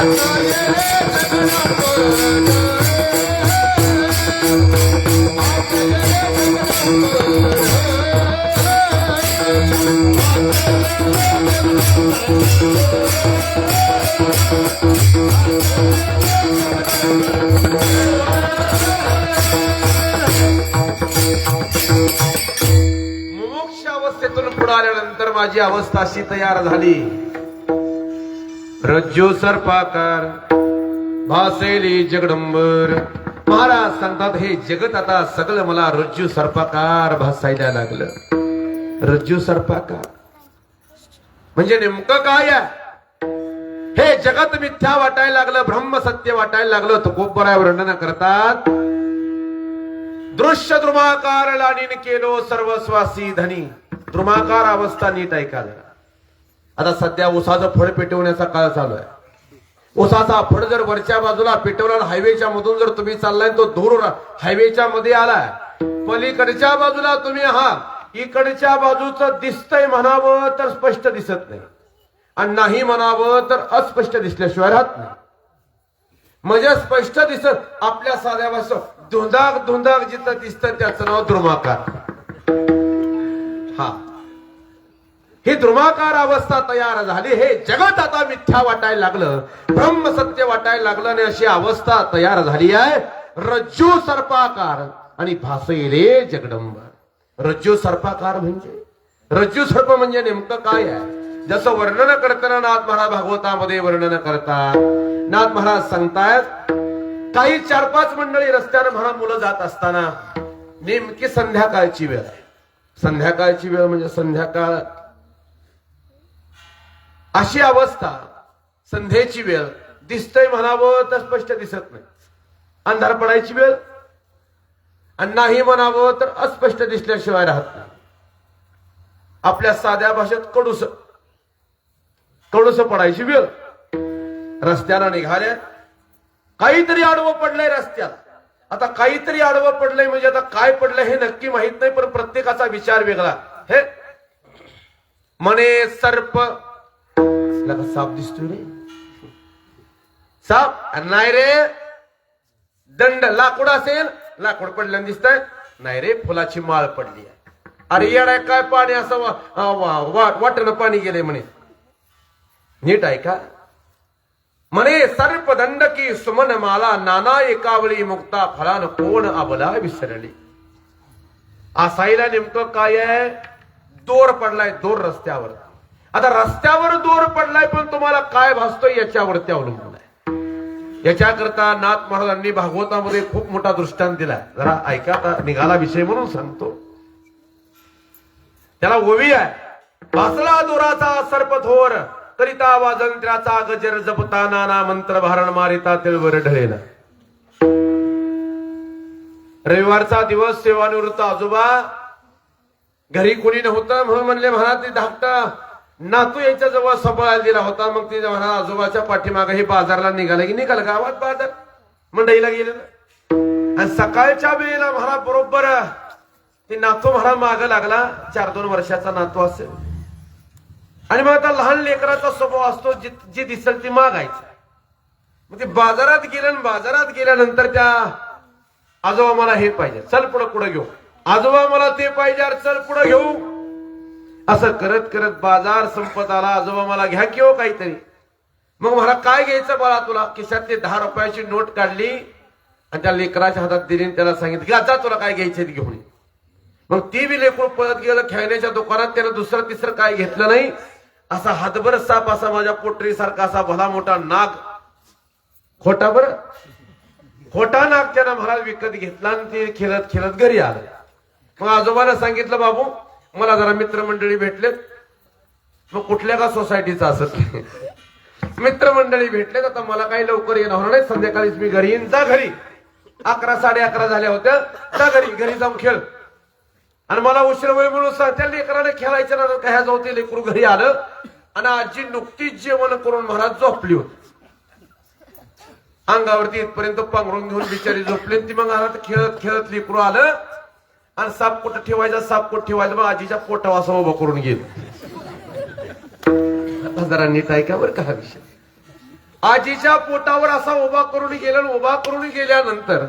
मुमुक्ष अवस्थेतून पुढे आल्यानंतर माझी अवस्था अशी तयार झाली. रज्जू सर्पाकार भासेली जगदंबर. महाराज सांगतात हे जगत आता सगळं मला रज्जू सर्पाकार भासायला लागलं. रज्जू सर्पाकार म्हणजे नेमकं काय आहे? हे जगत मिथ्या वाटायला लागलं, ब्रह्म सत्य वाटायला लागलं. तुकोबराय वर्णन करतात. दृश्य द्रुमाकार लानीन केलो सर्वस्वासी धनी. द्रुमाकार अवस्था नीट ऐका जरा. आता सध्या ऊसाचं फळ पेटवण्याचा काळ चालू आहे. ऊसाचा फळ जर वरच्या बाजूला पेटवला, हायवेच्या मधून जर तुम्ही चाललाय तो दूर हायवेच्या मध्ये आलाय, पलीकडच्या बाजूला तुम्ही इकडच्या बाजूचं दिसतंय म्हणावं तर स्पष्ट दिसत नाही, आणि नाही म्हणावं तर अस्पष्ट दिसल्याशिवाय राहत नाही. म्हणजे स्पष्ट दिसत आपल्या साध्या भाषा धुंदाक धुंदाक जिथं दिसतं त्याचं नाव द्रुमाकार. ही द्रुमाकार अवस्था तयार झाली. हे जगत आता मिथ्या वाटायला लागलं, ब्रह्म सत्य वाटायला लागलं, आणि अशी अवस्था तयार झाली आहे. रज्जू सर्पाकार आणि भासैले जगदंबर. रज्जू सर्पाकार म्हणजे रज्जू सर्प म्हणजे नेमकं काय आहे? जसं वर्णन करताना नाथ महाराज भागवतामध्ये वर्णन करतात. नाथ महाराज सांगतायत काही 4-5 मंडळी रस्त्याने महाराज मुलं जात असताना नेमकी संध्याकाळची वेळ आहे. संध्याकाळची वेळ म्हणजे संध्याकाळ अशी अवस्था, संध्येची वेळ. दिसतंय म्हणावं तर स्पष्ट दिसत नाही, अंधार पडायची वेळ, आणि नाही म्हणावं तर अस्पष्ट दिसल्याशिवाय राहत नाही. आपल्या साध्या भाषेत कडूस पडायची वेळ. रस्त्याला निघाल्या, काहीतरी आडवं पडलंय रस्त्याला. आता काहीतरी आडवं पडलंय म्हणजे आता काय पडलंय हे नक्की माहित नाही, पण प्रत्येकाचा विचार वेगळा. हे म्हणे सर्प, साप दिसतोय रे, साप नाही रे. दंड लाकूड असेल, लाकूड पडल्यानं दिसतंय. नाही रे, फुलाची माळ पडली आहे. अरे येडाय काय पाणी असं वाटणं पाणी गेले म्हणे. नीट ऐका. म्हणे सर्प दंड की सुमन माला नाना एकावळी मुक्ता फळान कोण अबला विसरली. असायला नेमकं काय आहे? दोर पडलाय, दोर रस्त्यावर. आता रस्त्यावर दोर पडलाय, पण तुम्हाला काय भासतोय याच्यावरती अवलंबून आहे. याच्याकरता नाथ महाराजांनी भागवतामध्ये खूप मोठा दृष्टांत दिलाय. जरा ऐका, आता निघाला विषय म्हणून सांगतो. त्याला ओवी आहे. भासला दोराचा सर्प थोर करिता वाजंत्र्याचा गजर जपता नाना मंत्र भारण मारिता तिळवर ढळेना. रविवारचा दिवस, सेवानिवृत्त आजोबा घरी कोणी नव्हतं म्हणून म्हणले महाराज धाकटा नातू याच्या जवळ सांभाळायला दिला होता. मग ते महाराज आजोबाच्या पाठीमागे हे बाजारला निघाला की निघाल गावात बाजार मंडईला गेलेलं. आणि सकाळच्या वेळेला महाराज बरोबर ते नातू महाराज माग लागला. 4-2 वर्षाचा नातू असेल. आणि मग आता लहान लेकराचा स्वभाव असतो, जी दिसेल ती मागायचं. मग ते बाजारात गेलं, बाजारात गेल्यानंतर त्या आजोबा मला हे पाहिजे, चल पुढे घेऊ. आजोबा मला ते पाहिजे, अरे चल पुढे घेऊ. असं करत करत बाजार संपत आला. आजोबा मला घ्या की हो काहीतरी. मग मला काय घ्यायचं बाळा तुला? खिशातली 10 रुपयाची नोट काढली आणि त्या लेकराच्या हातात दिली. त्याला सांगितलं जा तुला काय घ्यायचं घेऊन. मग ती बी लेकरू पळत गेलं खेळण्याच्या दुकानात. त्यानं दुसरं तिसरं काय घेतलं नाही. असा हातभर साप, असा माझ्या पोटरी सारखा असा भला मोठा नाग, खोटा बरं खोटा नाग त्यानं महाराज विकत घेतला आणि ते खेळत खेळत घरी आलं. मग आजोबाला सांगितलं बाबू मला जरा मित्रमंडळी भेटलेत. मग कुठल्या का सोसायटीचा असत मित्रमंडळी भेटलेत. आता मला काही लवकर येणं होणार नाही, संध्याकाळीच मी घरी येईन. जा घरी. 11, 11:30 झाल्या होत्या. जा घरी जाऊन खेळ. आणि मला उशीर वेळ म्हणून त्या लेकराने खेळायचं ना काय जाऊ. ते लेकरू घरी आलं आणि आजी नुकतीच जेवण करून महाराज झोपली होती. अंगावरती इथपर्यंत पांघरून घेऊन बिचारी झोपली. ती मग खेळत खेळत लेकरू आलं आणि साप कुठं ठेवायचा, साप कुठं ठेवायचा. मग आजीच्या पोटावर असं उभं करून गेलं. जरा नीट ऐका बरं का हा विषय. आजीच्या पोटावर असा उभा करून गेला. उभा करून गेल्यानंतर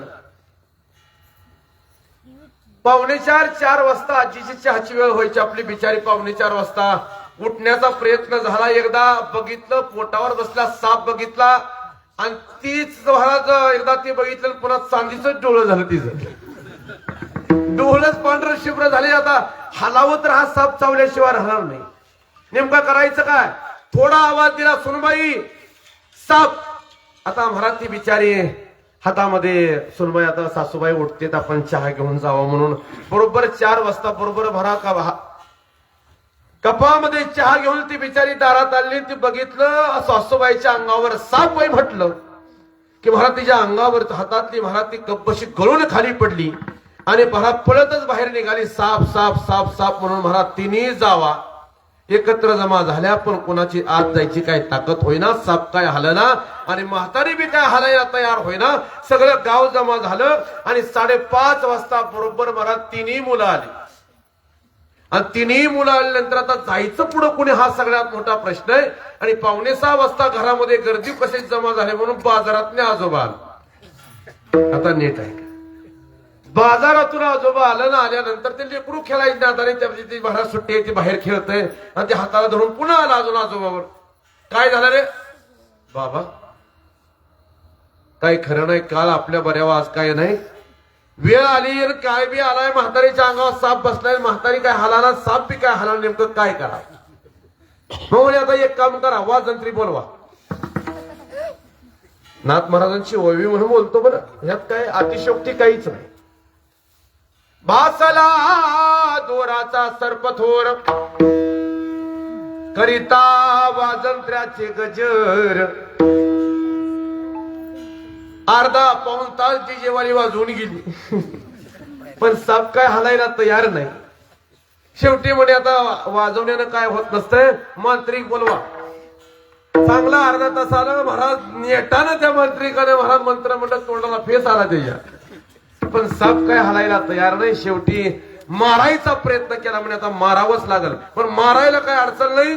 3:45-4 वाजता आजीची चहाची वेळ व्हायची. आपली बिचारी 3:45 वाजता उठण्याचा प्रयत्न झाला. एकदा बघितलं पोटावर बसला साप बघितला आणि तीच महाराज एकदा ते बघितलं पुन्हा चांदीच डोळं झालं. तिचं डोळच पांढरं शुभ्र झाले. आता हलावत हा साप चावल्याशिवाय राहणार नाही. नेमका करायचं काय? थोडा आवाज दिला सुनबाई साप. आता महाराज ती बिचारी हातामध्ये सुनबाई आता सासूबाई उठतेत आपण चहा घेऊन जावं म्हणून बरोबर 4 वाजता बरोबर भरा कपामध्ये चहा घेऊन ती बिचारी दारात आली. ती बघितलं सासूबाईच्या अंगावर साप बाई म्हटलं की महाराज तिच्या अंगावर हातातली महाराज ती कप्पशी गळून खाली पडली आणि महाराज पळतच बाहेर निघाली. साप साप साप साप म्हणून महाराज तिन्ही जावा एकत्र जमा झाल्या. पण कोणाची आत जायची काय ताकद होईना. साप काय हलना आणि म्हातारी बी काय हलायला तयार होईना. सगळं गाव जमा झालं आणि 5:30 वाजता बरोबर महाराज तिन्ही मुलं आली. आणि तिन्ही मुलं आल्यानंतर आता जायचं पुढं कुणी हा सगळ्यात मोठा प्रश्न आहे. आणि 5:45 वाजता घरामध्ये गर्दी कशी जमा झाली म्हणून बाजारातले आजोबा आले. आता नीट आहे. बाजारातून आजोबा आलं ना. आल्यानंतर ते लेकरू खेळायचे आता त्याची महाराज सुट्टी आहे ती बाहेर खेळतय आणि ते हाताला धरून पुन्हा आला अजून आजोबावर. काय झालं रे बाबा? काही खरं नाही. काल आपल्या बऱ्यावा आज काय नाही. वेळ आली काय बी आलाय. म्हातारीच्या अंगावर साप बसलाय. म्हातारी काय हलाला साप बी काय हला. नेमकं काय करा? म्हणजे आता एक काम करा वाजंत्री बोलवा. नाथ महाराजांची ओवी म्हणून बोलतो बरं. यात काय अतिशयोक्ती काहीच नाही. भासला दोराचा सर्पथोर करिता वाजंत्र्याचे गजर. अर्धा पाऊण तास ती जेवारी वाजवून गेली पण साप काय हलायला तयार नाही. शेवटी म्हणे आता वाजवण्यानं काय होत नसतंय. मांत्रिक बोलवा. चांगला अर्धा तास आला. महाराज नेटानं त्या मांत्रिकाने महाराज मंत्र म्हणत तोंडाला फेस आला त्याच्या. पण साप काय हलायला तयार नाही. शेवटी मारायचा प्रयत्न केला. म्हणजे आता मारावंच लागल. पण मारायला काय अडचण नाही.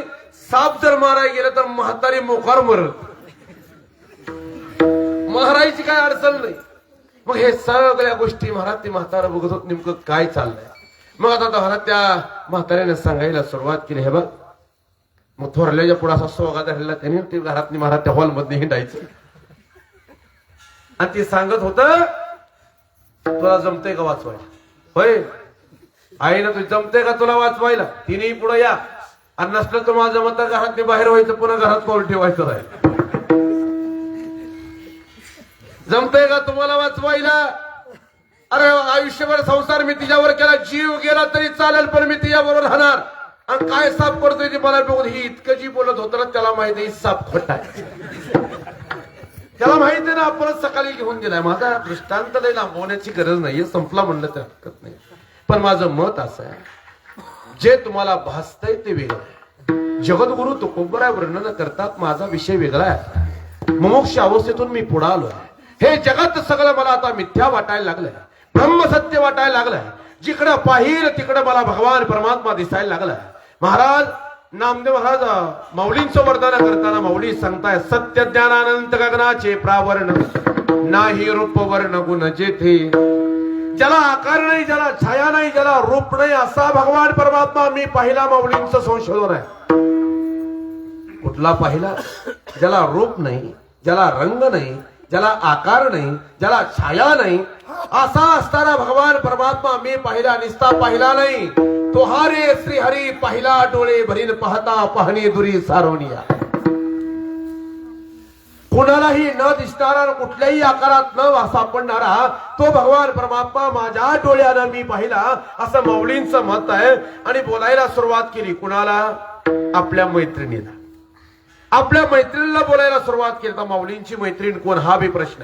साप जर मारायला गेलं तर म्हातारी मोकार मरल. मारायची काय अडचण नाही. मग हे सगळ्या गोष्टी महाराज ती म्हातारा बघत होत नेमकं काय चाललंय. मग आता महाराज त्या म्हाताऱ्याने सांगायला सुरुवात केली. हे बघ मग थोरल्याच्या पुढे असा सोगा धरलेला त्याने ते घरातली महाराज त्या हॉलमध्ये हिंडायचं आणि ते सांगत होत तुला जमतंय का वाचवायला? होय आई ना तू जमतंय का तुला वाचवायला? तिनेही पुढे या. आणि नसलं तर माझं मत घरात बाहेर व्हायचं पुन्हा घरात पाऊल ठेवायचं आहे. जमतंय का तुम्हाला वाचवायला? अरे आयुष्यभर संसार मी तिच्यावर केला. जीव गेला तरी चालेल पण मी तिच्याबरोबर राहणार. आणि काय साप करतोय ते मला बघून ही इतकं जी बोलत होतं ना त्याला माहिती आहे साप खोटा आहे. त्याला माहिती आहे ना आपण सकाळी घेऊन गेलाय. माझा दृष्टांत लय लांबवण्याची गरज नाही. संपला म्हणलं तर हरकत नाही. पण माझं मत असं आहे जे तुम्हाला भासतंय ते वेगळं. जगद्गुरु तुकोबराय वर्णन करतात. माझा विषय वेगळा आहे. मोक्ष अवस्थेतून मी पुढे आलोय. हे जगत सगळं मला आता मिथ्या वाटायला लागलंय. ब्रह्मसत्य वाटायला लागलंय. जिकडं पाहिल तिकडं मला भगवान परमात्मा दिसायला लागलाय. महाराज नामदेव महाराज माऊलींचं वर्णन करताना माऊली सांगताय सत्य ज्ञानानंत गगनाचे प्रावरण नाही रूप वर्ण गुण जेथे. ज्याला आकार नाही, ज्याला छाया नाही, ज्याला रूप नाही असा भगवान परमात्मा मी पाहिला. माऊलींचं संशोधन आहे. कुठला पाहिला? ज्याला रूप नाही, ज्याला रंग नाही, ज्याला आकार नाही, ज्याला छाया नाही असा असताना भगवान परमात्मा मी पाहिला. निस्ता पाहिला नाही तो हारे श्री हरी पाहिला. डोळे भरीन पाहता पाहणी दुरी सारोनिया. कुणालाही न दिसणारा कुठल्याही आकारात न सापडणारा तो भगवान परमात्मा माझ्या डोळ्यानं मी पाहिला असं माऊलींचं मत आहे. आणि बोलायला सुरुवात केली. कुणाला? आपल्या मैत्रिणीला. आपल्या मैत्रिणीला बोलायला सुरुवात केली. तर माऊलींची मैत्रीण कोण हा बी प्रश्न.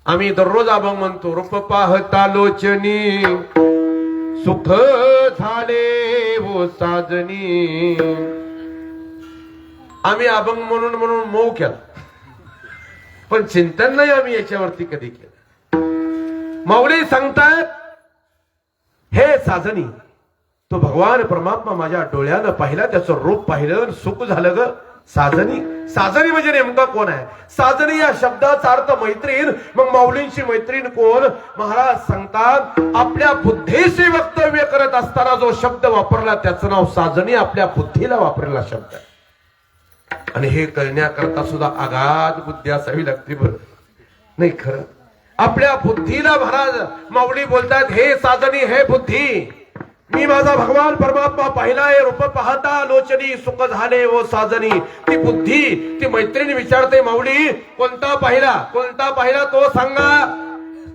आम्ही दररोज अभंग म्हणतो. रूप पाहता लोचनी सुख झाले वो साजनी. आम्ही अभंग म्हणून म्हणून मऊ केला पण चिंतन नाही आम्ही याच्यावरती कधी केलं. माऊली सांगतात हे साजनी तो भगवान परमात्मा माझ्या डोळ्यानं पाहिला. त्याचं रूप पाहिलं सुख झालं ग. साजनी साजनी म्हणजे नेमका कोण आहे? साजनी या शब्दाचा अर्थ मैत्रीण. मग माऊलींची मैत्रीण कोण? महाराज सांगतात आपल्या बुद्धीशी वक्तव्य करत असताना जो शब्द वापरला त्याचं नाव साजनी. आपल्या बुद्धीला वापरलेला शब्द. आणि हे कळण्याकरता सुद्धा अगाध बुद्धी असावी लागते. बरं नाही खरं आपल्या बुद्धीला महाराज माऊली बोलतात हे साजनी हे बुद्धी. मी माझा भगवान परमात्मा पाहिलाय रूप पाहता लोचनी सुख झाले ओ साजनी. ती बुद्धी ती मैत्रिणी विचारते माऊली कोणता पाहिला कोणता पाहिला तो सांगा.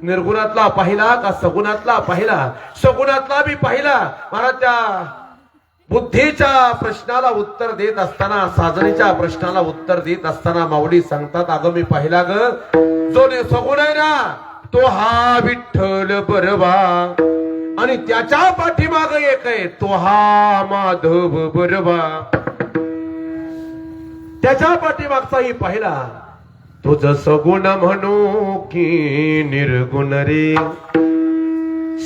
निर्गुणातला पाहिला का सगुणातला पाहिला? सगुणातला बी पाहिला. महाराज त्या बुद्धीच्या प्रश्नाला उत्तर देत असताना साजनीच्या प्रश्नाला उत्तर देत असताना माऊली सांगतात अगं मी पाहिला ग जो सगुण आहे ना तो हा विठ्ठल बरवा. आणि त्याच्या पाठीमाग एक आहे तो हा माधव बरवा. त्याच्या पाठीमागचाही पाहिला तुझ सगुण म्हणू की निर्गुण रे.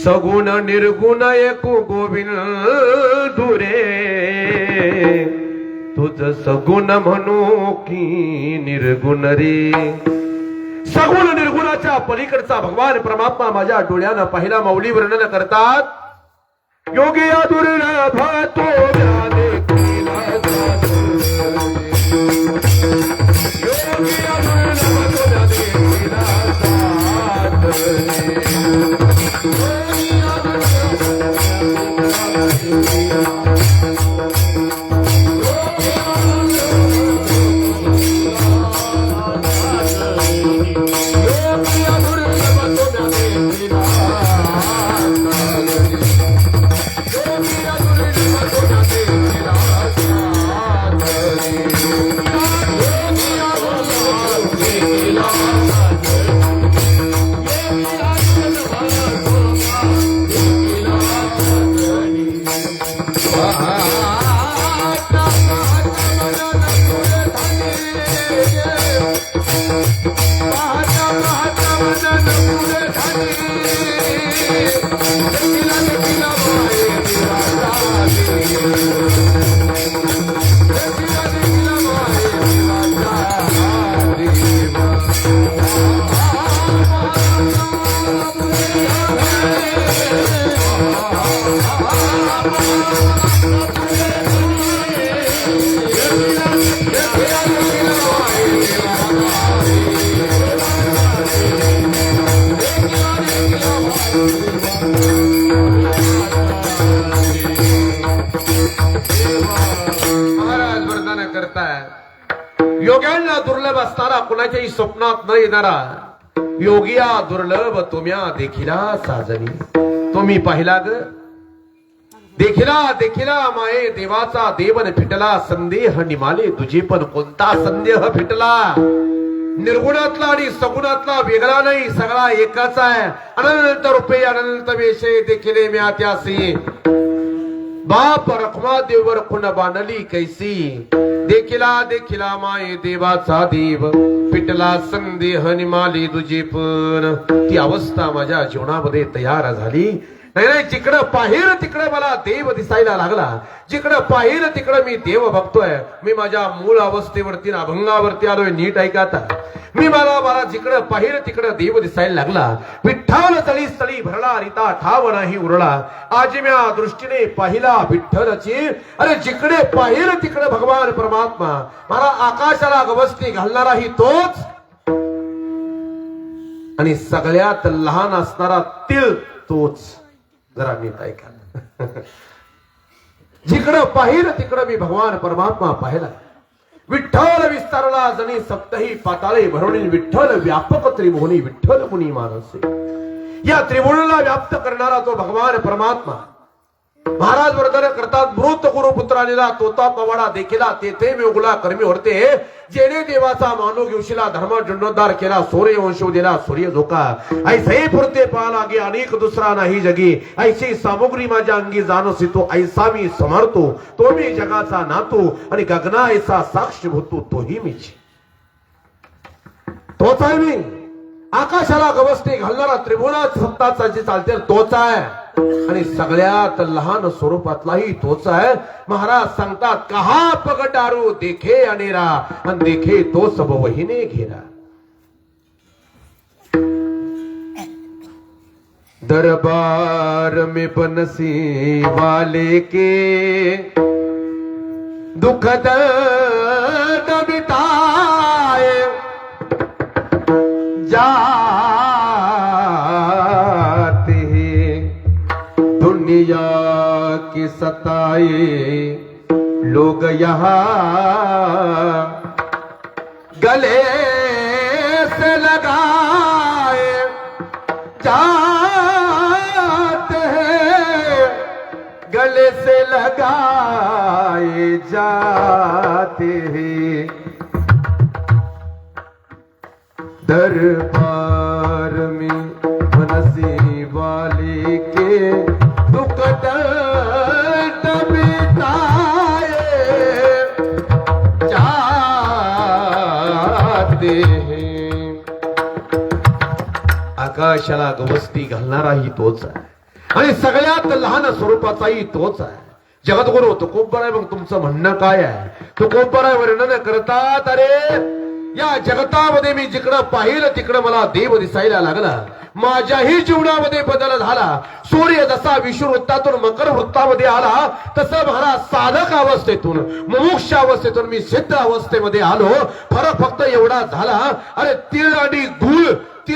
सगुण निर्गुण एकू गोविंद रे. तुझ सगुण म्हणू की निर्गुण रे. सगुण निर्गुणाच्या पलीकडचा भगवान परमात्मा माझ्या डोळ्यानं पाहिला. माऊली वर्णन करतात योगी दुर्लभ तो महाराज वर्णन करताय योग्यांना दुर्लभ असणारा कुणाच्याही स्वप्नात न येणारा योगिया दुर्लभ तुम्या देखिला साजनी. तुम्ही पाहिला ग देखिला देखिला माये देवाचा देवन फिटला. संदेह निमाले तुझे पण कोणता संदेह फिटला? निर्गुणातला आणि सगुणातला वेगळा नाही सगळा एकाच आहे. अनंत रूपे अनंत वेशे देखिले म्यात्यासी. बाप रखमा देवर खुन बांधली कैसी. देखिला देखिला माये देवाचा देव पिटला संदेह निमाली तुझी पण. ती अवस्था माझ्या जीवनामध्ये तयार झाली. नाही जिकडं पाहिलं तिकडं मला देव दिसायला लागला. जिकडं पाहिलं तिकडं मी देव बघतोय. मी माझ्या मूळ अवस्थेवरती अभंगावरती आलोय. नीट ऐका आता. मी मला जिकडं पाहिलं तिकडं देव दिसायला लागला. विठ्ठल तळी स्थळी भरला रिता ठाव नाही उरला. आजम्या दृष्टीने पाहिला विठ्ठलची. अरे जिकडे पाहिलं तिकडं भगवान परमात्मा. मला आकाशाला गवसणी घालणाराही तोच आणि सगळ्यात लहान असणारा तिळ तोच. जरा नीट ऐका. जिकडं पाहिलं तिकडं मी भगवान परमात्मा पाहिला. विठ्ठल विस्तारला जणी सप्तही पाताळे भरवणी. विठ्ठल व्यापक त्रिभुवनी विठ्ठल मुनी मानसे. या त्रिभुवनाला व्याप्त करणारा तो भगवान परमात्मा. महाराज वर्णन करतात मृत गुरु पुत्रानीला तोता पवाडा देखिला. तेथे वेगुला कर्मी होते. जेणे देवाचा मानू घेऊशिला धर्म जीर्णोद्धार केला. सूर्य वंश दिला सूर्य धोका. ऐसे पुरते पाला गे अनेक दुसरा नाही जगी. ऐशी सामुग्री माझ्या अंगी जाणसी तो. ऐसा मी समर्थो तो मी जगाचा नातू. आणि गगना ऐसा साक्ष भूतो तोही मीच. तोच आहे मी. आकाशाला गवसणी घालणारा त्रिभुवनात सत्ताचा जे चालते तोच आहे. आणि सगळ्यात लहान स्वरूपातलाही तोच आहे. महाराज सांगतात, कहा पगटारू देखे अनेरा, आणि देखे तो सब वहीने घेरा. दरबार में बनसी वाले के दुख दर्द बिताए जाते हैं, दुनिया की सताए लोग यहाँ गले से लगाए जाते हैं, गले से लगाए जाते हैं. दरबार में बनसी वाले के दुख दर्द बिताए जाते हैं. आकाशाला गवसती घालणाराही तोच आहे आणि सगळ्यात लहान स्वरूपाचाही तोच आहे. जगद्गुरु तुकोबराय मग तुमचं म्हणणं काय आहे? तुकोबराय वर्णन करतात, अरे या जगतामध्ये मी जिकडं पाहिलं तिकडं मला देव दिसायला लागला. माझ्याही जीवनामध्ये बदल झाला. सूर्य जसा विषुवृत्तातून मकर वृत्तामध्ये आला, तसं महाराज साधक अवस्थेतून मुमुक्ष अवस्थेतून मी सिद्ध अवस्थेमध्ये आलो. फरक फक्त एवढा झाला, अरे तीळ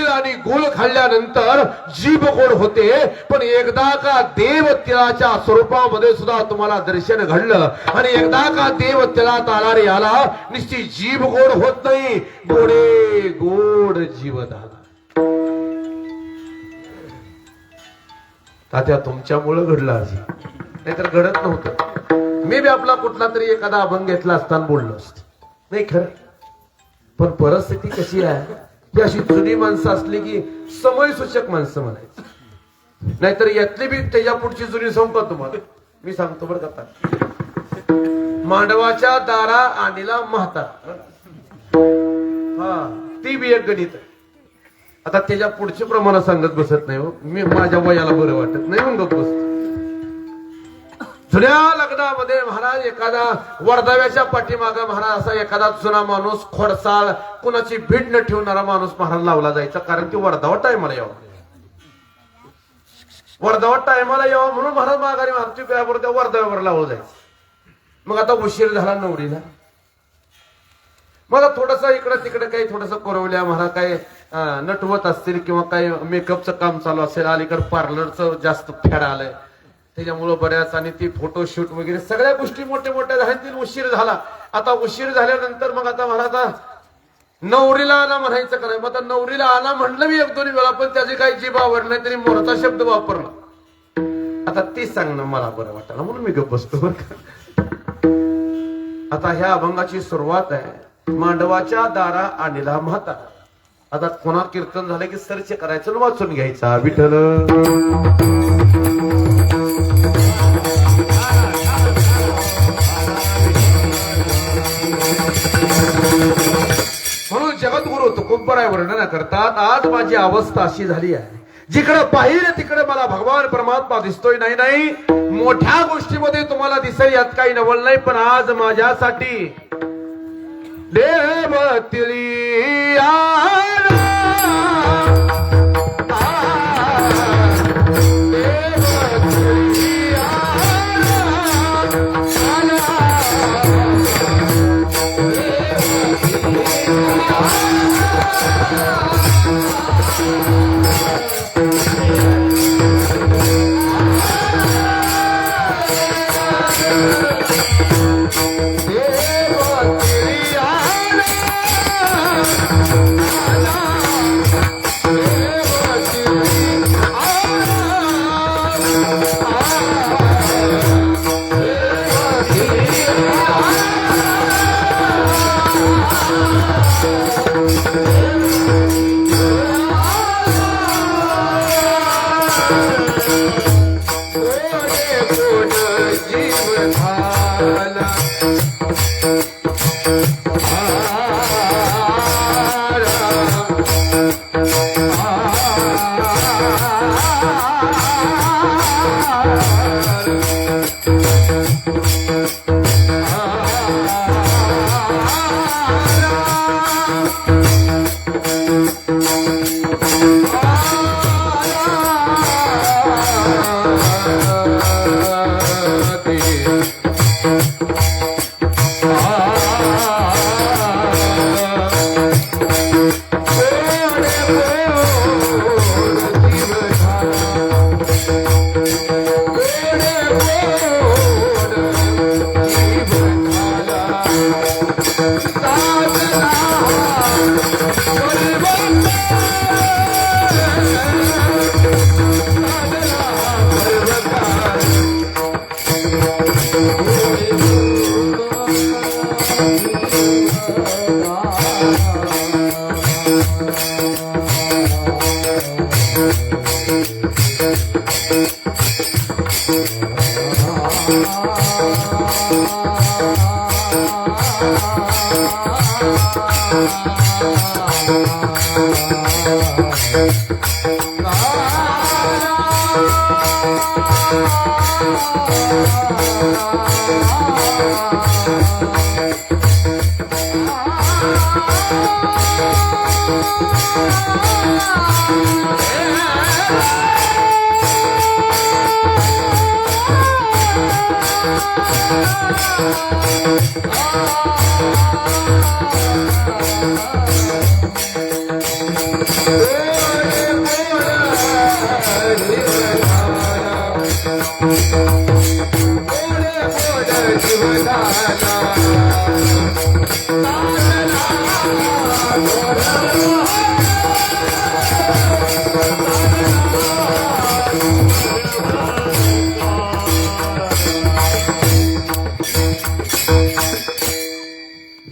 आणि गुळ खाल्ल्यानंतर जीभ गोड होते, पण एकदा का देव तिळाच्या स्वरूपामध्ये सुद्धा तुम्हाला दर्शन घडलं आणि एकदा का देव तिळात आला रे आला, निश्चित जीभ गोड होत नाही, गोडे गोड जीव झाला. तात्या तुमच्यामुळं घडलं आजी, नाहीतर घडत नव्हतं. मी बी आपला कुठला तरी एखादा अभंग घेतला असताना बोललो असतो, नाही खरं. पण परिस्थिती कशी आहे, ही अशी जुनी माणसं असली की समय सूचक माणसं म्हणायची. नाहीतर यातली बी त्याच्या पुढची जुनी सांगू का तुम्हाला? मी सांगतो बरं का. मांडवाच्या दारा आणीला म्हातारा, हा ती बी एक गणित आहे. आता त्याच्या पुढचे प्रमाण सांगत बसत नाही हो मी, माझ्या वयाला बरं वाटत नाही म्हणत बसतो. जुन्या लग्नामध्ये महाराज एखादा वर्धाव्याच्या पाठीमागा महाराज असा एखादा जुना माणूस खोडसाळ कुणाची भीड न ठेवणारा माणूस महाराज लावला जायचा, कारण ती वर्धावा टायमाला यावं, वर्धावा टायमाला यावं म्हणून महाराज माघारी आमची बरोबर त्या वर्धाव्यावर लावलं जायचं. मग आता उशीर झाला नवरीला, मला थोडस इकडं तिकडे काही थोडस करवल्या महाराज काय नटवत असतील किंवा काही मेकअपचं काम चालू असेल, अलीकडे पार्लरचं जास्त फॅड आलंय त्याच्यामुळं बऱ्याच, आणि ती फोटोशूट वगैरे सगळ्या गोष्टी मोठ्या मोठ्या झाल्या, उशीर झाला. आता उशीर झाल्यानंतर मग आता महाराज नवरीला आणा म्हणायचं का नाही? मग आता नवरीला आणा म्हणलं मी एक दोन्ही वेळा, पण त्याची काही जीभ आवड नाही, तरी मोरचा शब्द वापरला. आता ती सांगणं मला बरं वाटलं म्हणून मी गप्प बसतो बरं का. आता ह्या अभंगाची सुरुवात आहे, मांडवाच्या दारा आणीला म्हातारा. आता कोणा कीर्तन झालं की सर्च करायचं, वाचून घ्यायचा विठ्ठल. म्हणून जगद्गुरु तुकोबराय वर्णन करतात, आज माझी अवस्था अशी झाली आहे, जिकडे पाहिजे तिकडे मला भगवान परमात्मा दिसतोय. नाही मोठ्या गोष्टीमध्ये तुम्हाला दिसेल, यात काही नवल नाही, पण आज माझ्यासाठी देव तिळी आला.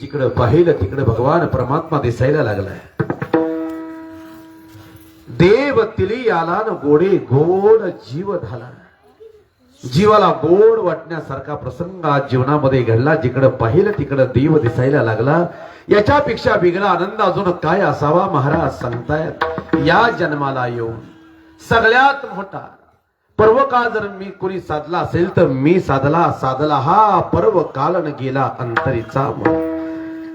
जिकडे पाहिलं तिकडे भगवान परमात्मा दिसायला लागलाय. देव तिली आला न गोडे गोड जीव झाला. जीवाला गोड वाटण्यासारखा प्रसंग आज जीवनामध्ये घडला. जिकडे पाहिलं तिकडे देव दिसायला लागला. याच्यापेक्षा वेगळा आनंद अजून काय असावा महाराज सांगतायत. या जन्माला येऊन सगळ्यात मोठा पर्व काळ जर मी कोणी साधला असेल तर मी साधला हा पर्व कालन गेला अंतरीचा मन.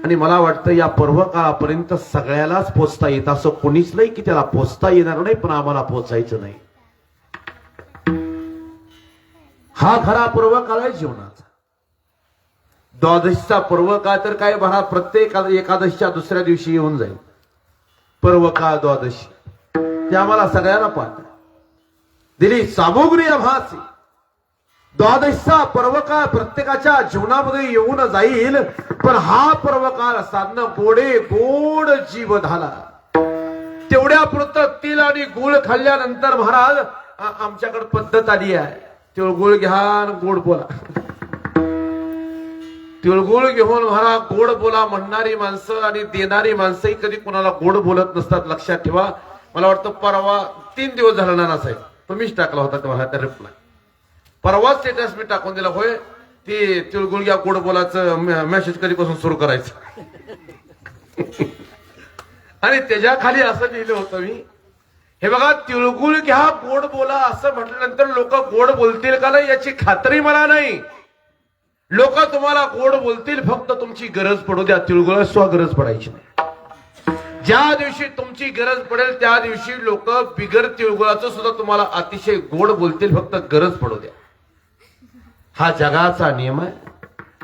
आणि मला वाटतं या पर्व काळापर्यंत सगळ्यालाच पोचता येत असं कोणीच नाही की त्याला पोचता येणार नाही पण आम्हाला पोचायचं नाही. हा खरा पर्व काळ आहे जीवनाचा. द्वादशीचा पर्व काळ तर काय भरा प्रत्येक एकादशीच्या दुसऱ्या दिवशी येऊन जाईल. पर्व काळ द्वादशी ते आम्हाला सगळ्यांना पाहत दिली सामुग्री आभासी. द्वादशीचा पर्वकाळ प्रत्येकाच्या जीवनामध्ये येऊन जाईल पण हा पर्वकाळ साधन गोडे गोड जीव झाला. तेवढ्या पुरतं तिल आणि गुळ खाल्ल्यानंतर महाराज आमच्याकडे पद्धत आली आहे. तिळगुळ घ्या गोड बोला. तिळगुळ घेऊन महाराज गोड बोला म्हणणारी माणसं आणि देणारी माणसंही कधी कुणाला गोड बोलत नसतात. लक्षात ठेवा. मला वाटतं परवा 3 दिवस झाला नाना साहेब तुम्हीच टाकला होता तेव्हा त्या रिप्लाय. परवा स्टेटस मी टाकून दिला होय. ती तिळगुळ घ्या गोड बोलाचं मेसेज कधीपासून सुरू करायचं आणि त्याच्या खाली असं लिहिलं होतं मी हे बघा तिळगुळ घ्या गोड बोला असं म्हटल्यानंतर लोक गोड बोलतील का नाही याची खात्री मला नाही. लोक तुम्हाला गोड बोलतील फक्त तुमची गरज पडू द्या. तिळगुळ गरज पडायची नाही. ज्या दिवशी तुमची गरज पडेल त्या दिवशी लोक बिगर तिळगुळाचं सुद्धा तुम्हाला अतिशय गोड बोलतील फक्त गरज पडू द्या. हा जगाचा नियम आहे.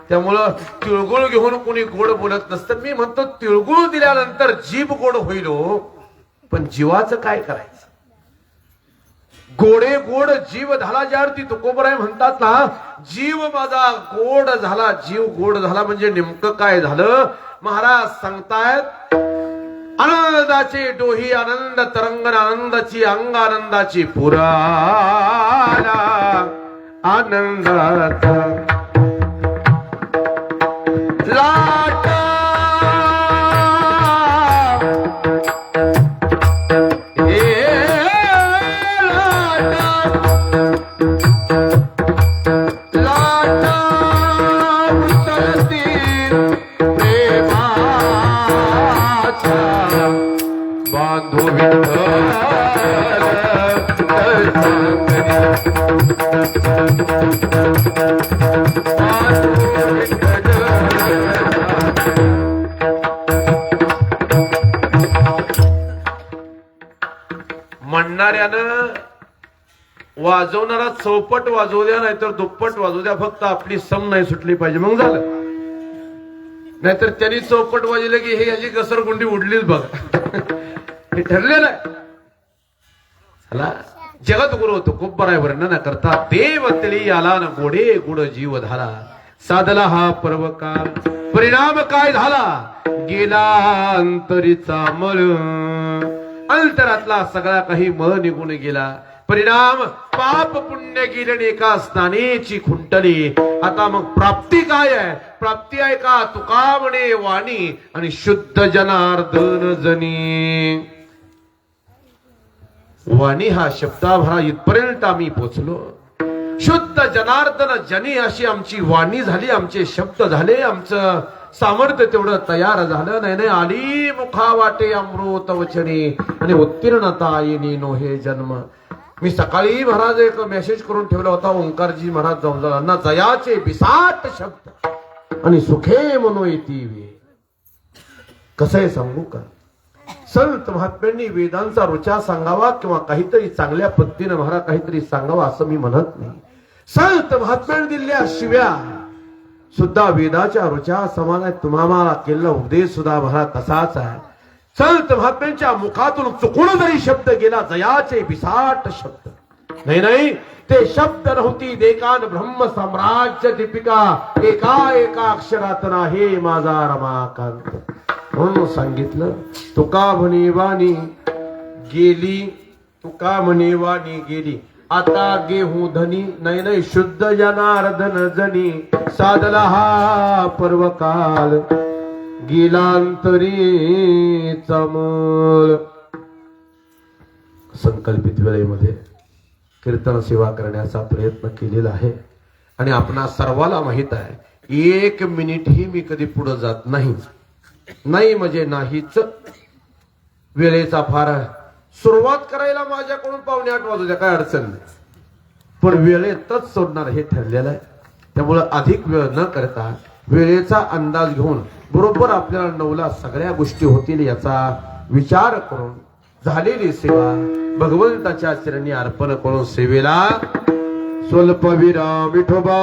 त्यामुळं तिळगुळ घेऊन कोणी गोड बोलत नसतं. मी म्हणतो तिळगुळ दिल्यानंतर जीभ गोड होईल पण जीवाचं काय करायचं. गोडे गोड जीव झाला ज्यावरती तुकोबराय म्हणतात ना जीव माझा गोड झाला. जीव गोड झाला म्हणजे नेमकं काय झालं महाराज सांगतायत. आनंदाचे डोही आनंद तरंगण आनंदाची अंग आनंदाची पुराला आनंदाचा लाटा लाटा उतरती प्रेमाचा बांधू म्हणणाऱ्यानं वाजवणारा चौपट वाजवू द्या नाहीतर दुप्पट वाजवू द्या फक्त आपली सम नाही सुटली पाहिजे मग झालं. नाहीतर त्यांनी चौपट वाजवलं की हे याची घसरगुंडी उडलीच बघा हे ठरलेलं आहे. चला जगत गुरु होतो खूप बराय वर्णन न करता देव तली आला न गोडे गुड जीव झाला. साधला हा पर्व काल परिणाम काय झाला गेला अंतरीचा मळ. अंतरातला सगळा काही मळ निघून गेला. परिणाम पाप पुण्य गेले एका स्नानेची खुंटली. आता मग प्राप्ती काय आहे? प्राप्ती आहे का? तुका म्हणे वाणी आणि शुद्ध जनार्दन जनी. वाणी हा शब्दाभरा इथपर्यंत आम्ही पोचलो. शुद्ध जनार्दन जनी अशी आमची वाणी झाली, आमचे शब्द झाले, आमचं सामर्थ्य तेवढं तयार झालं. नाही आली मुखा वाटे अमृत वचने आणि उत्तीर्णता येणी नो हे जन्म. मी सकाळी महाराज एक मेसेज करून ठेवला होता. ओंकारजी महाराज जमजारांना जयाचे बिसाट शब्द आणि सुखे मनोयती वे. कसं आहे सांगू का? संत महात्म्यांनी वेदांचा रुचा सांगावा किंवा काहीतरी चांगल्या पद्धतीने महाराज काहीतरी सांगावा असं मी म्हणत नाही. संत महात्म्यांनी दिलेल्या शिव्या सुद्धा वेदाच्या रुचा समान आहे. तुम्हाला केलेला उपदेश सुद्धा महाराज तसाच आहे. संत महात्म्यांच्या मुखातून चुकून जरी शब्द गेला जयाचे बिसाट शब्द, नाही ते शब्द नव्हती देकान ब्रह्म साम्राज्य दीपिका एका एका अक्षरात हे माझा रमाकांत. म्हणून सांगितलं तुका म्हणे वाणी गेली, तुका म्हणे वाणी गेली. आता गेहू धनी नाही शुद्ध जनार्दन जनी. साधला हा पर्वकाल गेलांतरी चमल. संकल्पित वेळेमध्ये कीर्तन सेवा करण्याचा प्रयत्न केलेला आहे आणि आपणा सर्वाला माहित आहे 1 मिनिटही मी कधी पुढे जात नाही. नाही म्हणजे नाहीच. वेळेचा फार सुरुवात करायला माझ्याकडून 7:45 वाजू द्या, काय अडचण नाही, पण वेळेतच सोडणार हे ठरलेलं आहे. त्यामुळे अधिक वेळ न करता वेळेचा अंदाज घेऊन बरोबर आपल्याला 9ला सगळ्या गोष्टी होतील याचा विचार करून झालेली सेवा भगवंताच्या चरणी अर्पण करून सेवेला स्वल्प विराम विठोबा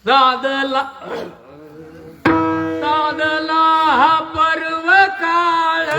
साधला साधला हा पर्व काळ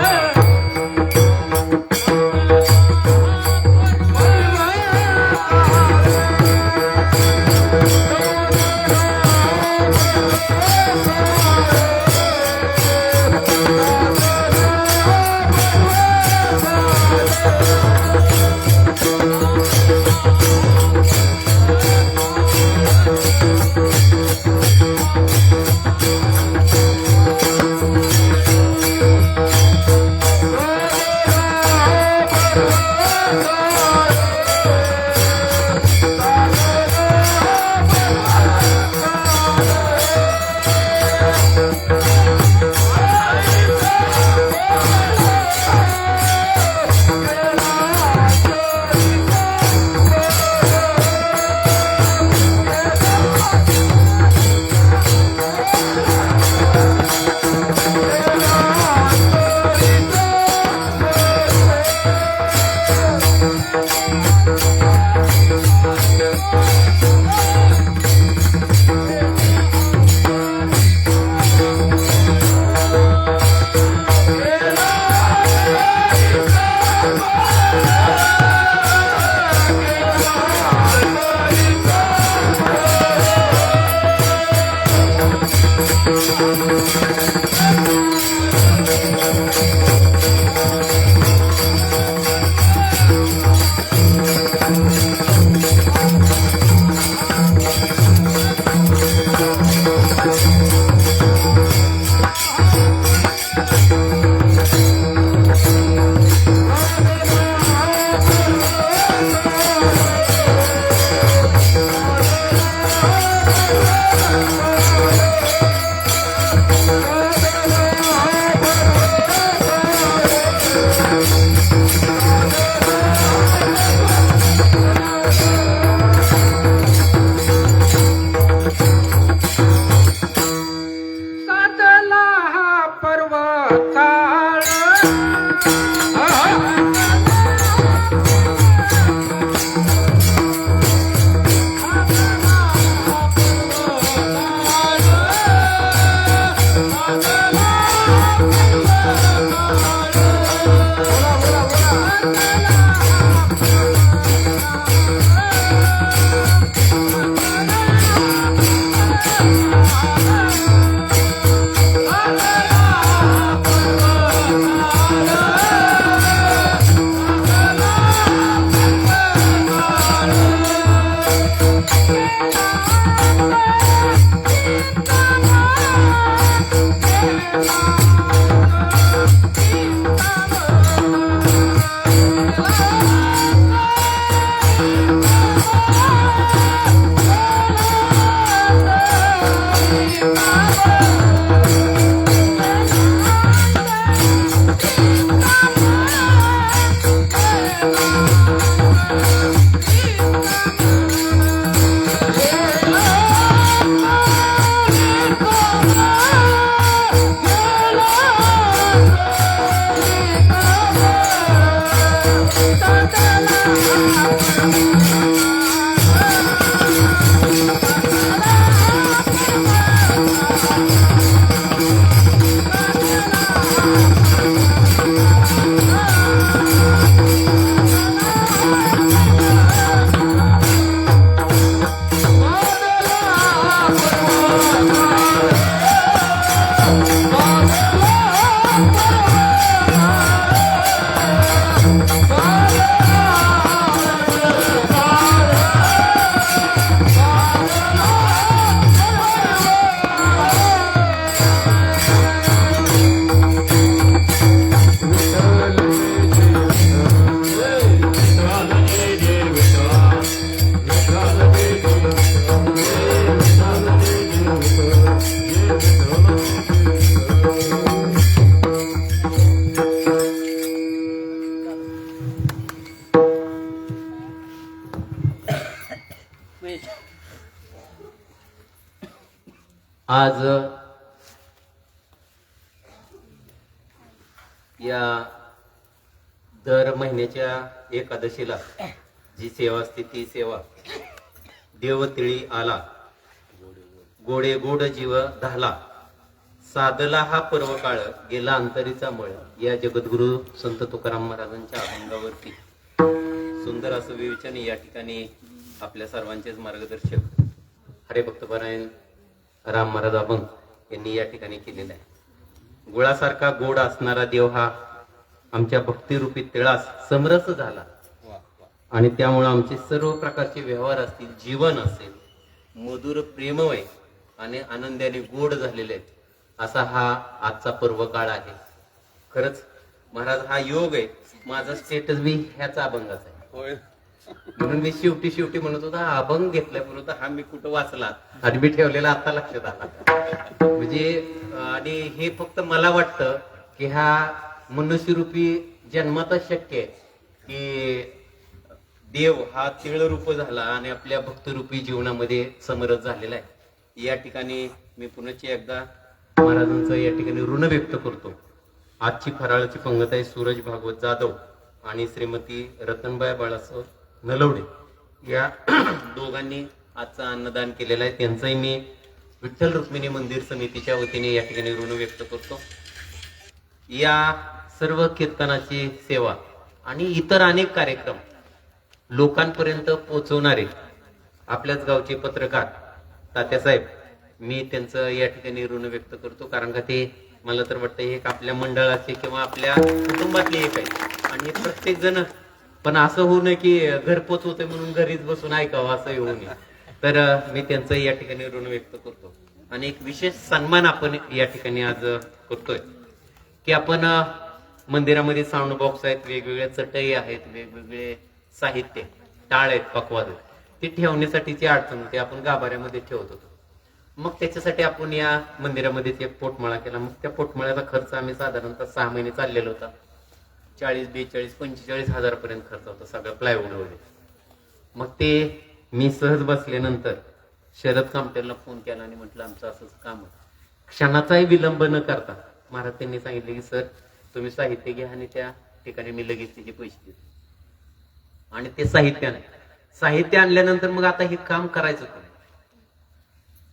आज या दर महिन्याच्या एकादशीला जी सेवा असते ती सेवा देवतिळी आला गोडे गोड जीव धाला, साधला हा पर्व काळ, गेला अंतरीचा मळ. या जगद्गुरु संत तुकाराम महाराजांच्या अभंगावरती सुंदर असं विवेचन या ठिकाणी आपल्या सर्वांचेच मार्गदर्शक हरिभक्तपरायण राम महाराज अभंग यांनी या ठिकाणी केलेला आहे. गुळासारखा गोड असणारा देव हा आमच्या भक्तिरूपी तिळास समरस झाला आणि त्यामुळे आमचे सर्व प्रकारचे व्यवहार असतील, जीवन असेल, मधुर प्रेममय आणि आनंदाने गोड झालेले आहेत. असा हा आजचा पर्व काळ आहे. खरंच महाराज हा योग आहे. माझा स्टेटस बी ह्याचा अभंगाचा आहे. म्हणून मी शेवटी म्हणत होता हा अभंग घेतल्याबरोबर हा मी कुठं वाचला आणि मी ठेवलेला आता लक्षात आला. म्हणजे आणि हे फक्त मला वाटतं की हा मनुष्यरूपी जन्मातच शक्य आहे की देव हा तिळरूप झाला आणि आपल्या भक्तरूपी जीवनामध्ये समरस झालेला आहे. या ठिकाणी मी पुन्हा एकदा महाराजांचं या ठिकाणी ऋण व्यक्त करतो. आजची फराळाची पंगत आहे सूरज भागवत जाधव आणि श्रीमती रतनबाई बाळासाहेब नलवडे या दोघांनी आजचं अन्नदान केलेलं आहे. त्यांचंही मी विठ्ठल रुक्मिणी मंदिर समितीच्या वतीने या ठिकाणी ऋण व्यक्त करतो. या सर्व कीर्तनाची सेवा आणि इतर अनेक कार्यक्रम लोकांपर्यंत पोहोचवणारे आपल्याच गावचे पत्रकार तात्यासाहेब, मी त्यांचं या ठिकाणी ऋण व्यक्त करतो. कारण का ते मला तर वाटतं एक आपल्या मंडळाचे किंवा आपल्या कुटुंबातले एक आहे आणि प्रत्येक जण पण असं होऊ नये की घरपोच होते म्हणून घरीच बसून ऐकावं असं होऊ नये. तर मी त्यांचं या ठिकाणी ऋण व्यक्त करतो. आणि एक विशेष सन्मान आपण या ठिकाणी आज करतोय की आपण मंदिरामध्ये साऊंड बॉक्स आहेत, वेगवेगळ्या चटई आहेत, वेगवेगळे साहित्य, टाळ आहेत, पकवाद आहेत, ते ठेवण्यासाठीची अडचण होती. आपण गाभाऱ्यामध्ये ठेवत होतो. मग त्याच्यासाठी आपण या मंदिरामध्ये एक पोटमाळा केला. मग त्या पोटमाळ्याचा खर्च आम्ही साधारणतः 6 महिने चाललेला होता. 40, 42, 45 हजारापर्यंत खर्च होता सगळं प्लायवूड वगैरे. मग ते मी सहज बसल्यानंतर शरद कामटेला फोन केला आणि म्हटलं आमचं असंच काम आहे. क्षणाचाही विलंब न करता महाराज त्यांनी सांगितले की सर तुम्ही साहित्य घ्या आणि त्या ठिकाणी मी लगेच त्याचे पैसे देतो. आणि ते साहित्य आणल्यानंतर मग आता हे काम करायचं कोणी?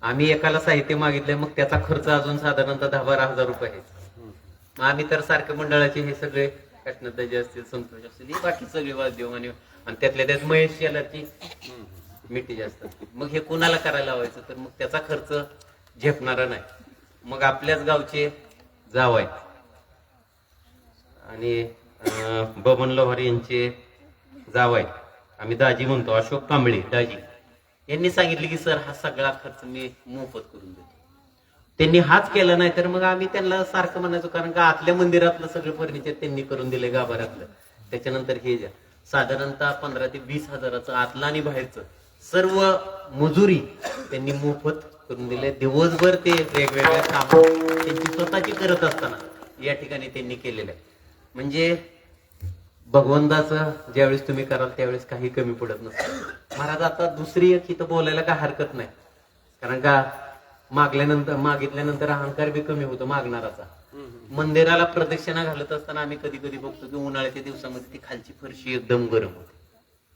आम्ही एकाला साहित्य मागितलंय, मग त्याचा खर्च अजून साधारणतः 10-12 हजार रुपये आहे. मग आम्ही तर सारखे मंडळाचे हे सगळे कृष्णदाजी असतील, संतोष असतील, बाकी सगळे वाद्य आणि त्यातल्या त्यात महेश यालाची मिठी जास्त. मग हे कोणाला करायला लावायचं? तर मग त्याचा खर्च झेपणारा नाही. मग आपल्याच गावचे जावई आणि बबन लोहार यांचे जावई, आम्ही दाजी म्हणतो, अशोक कांबळे दाजी, यांनी सांगितले की सर हा सगळा खर्च मी मोफत करून देतो. त्यांनी हाच केला नाही तर मग आम्ही त्यांना सारखं म्हणायचो, कारण का आतल्या मंदिरातलं सगळं फर्निचर त्यांनी करून दिले गाभाऱ्यातलं. त्याच्यानंतर हे ज्या साधारणतः 15 ते 20 हजाराचं आतलं आणि बाहेरचं सर्व मजुरी त्यांनी मोफत करून दिले. दिवसभर ते वेगवेगळ्या काम त्यांची स्वतःची करत असताना या ठिकाणी त्यांनी केलेलं आहे. म्हणजे भगवंताचं ज्यावेळेस तुम्ही कराल त्यावेळेस काही कमी पडत नसतं. महाराज आता दुसरी एक इथं बोलायला काय हरकत नाही, कारण का मागितल्यानंतर अहंकार बी कमी होतो मागणाराचा. मंदिराला प्रदक्षिणा घालत असताना आम्ही कधी कधी बघतो की उन्हाळ्याच्या दिवसामध्ये ती खालची फरशी एकदम गरम होते.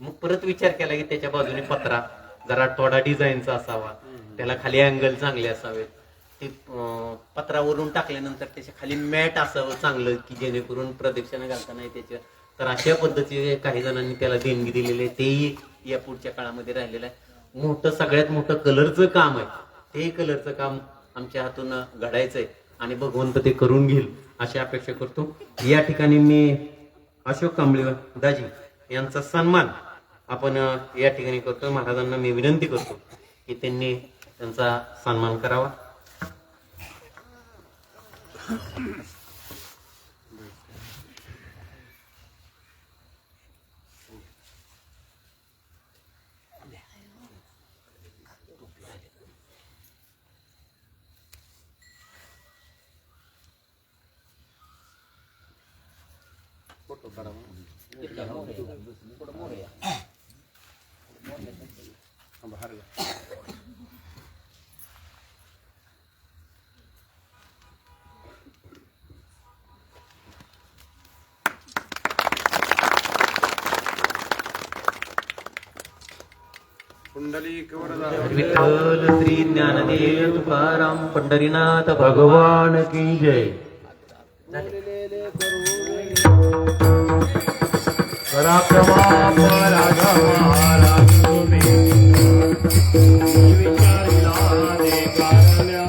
मग परत विचार केला की त्याच्या बाजूने पत्रा जरा थोडा डिझाईनचा असावा, त्याला खाली अँगल चांगले असावेत, ते पत्रावरून टाकल्यानंतर त्याच्या खाली मॅट असावं चांगलं की जेणेकरून प्रदक्षिणा घालताना त्याच्या. तर अशा पद्धतीने काही जणांनी त्याला देणगी दिलेली आहे. तेही या पुढच्या काळामध्ये राहिलेलं आहे. मोठं सगळ्यात मोठं कलरचं काम आहे, ते कलरचं काम आमच्या हातून घडायचंय आणि भगवंत ते करून घेईल अशी अपेक्षा करतो. या ठिकाणी मी अशोक कांबळे दाजी यांचा सन्मान आपण या ठिकाणी करतो. महाराजांना मी विनंती करतो की त्यांनी त्यांचा सन्मान करावा. विठ्ठल श्री ज्ञानदेव तुकाराम पंढरीनाथ भगवान की जय. करा क्षमा राजा महाराज तुम्ही विचारला दे कारण्या.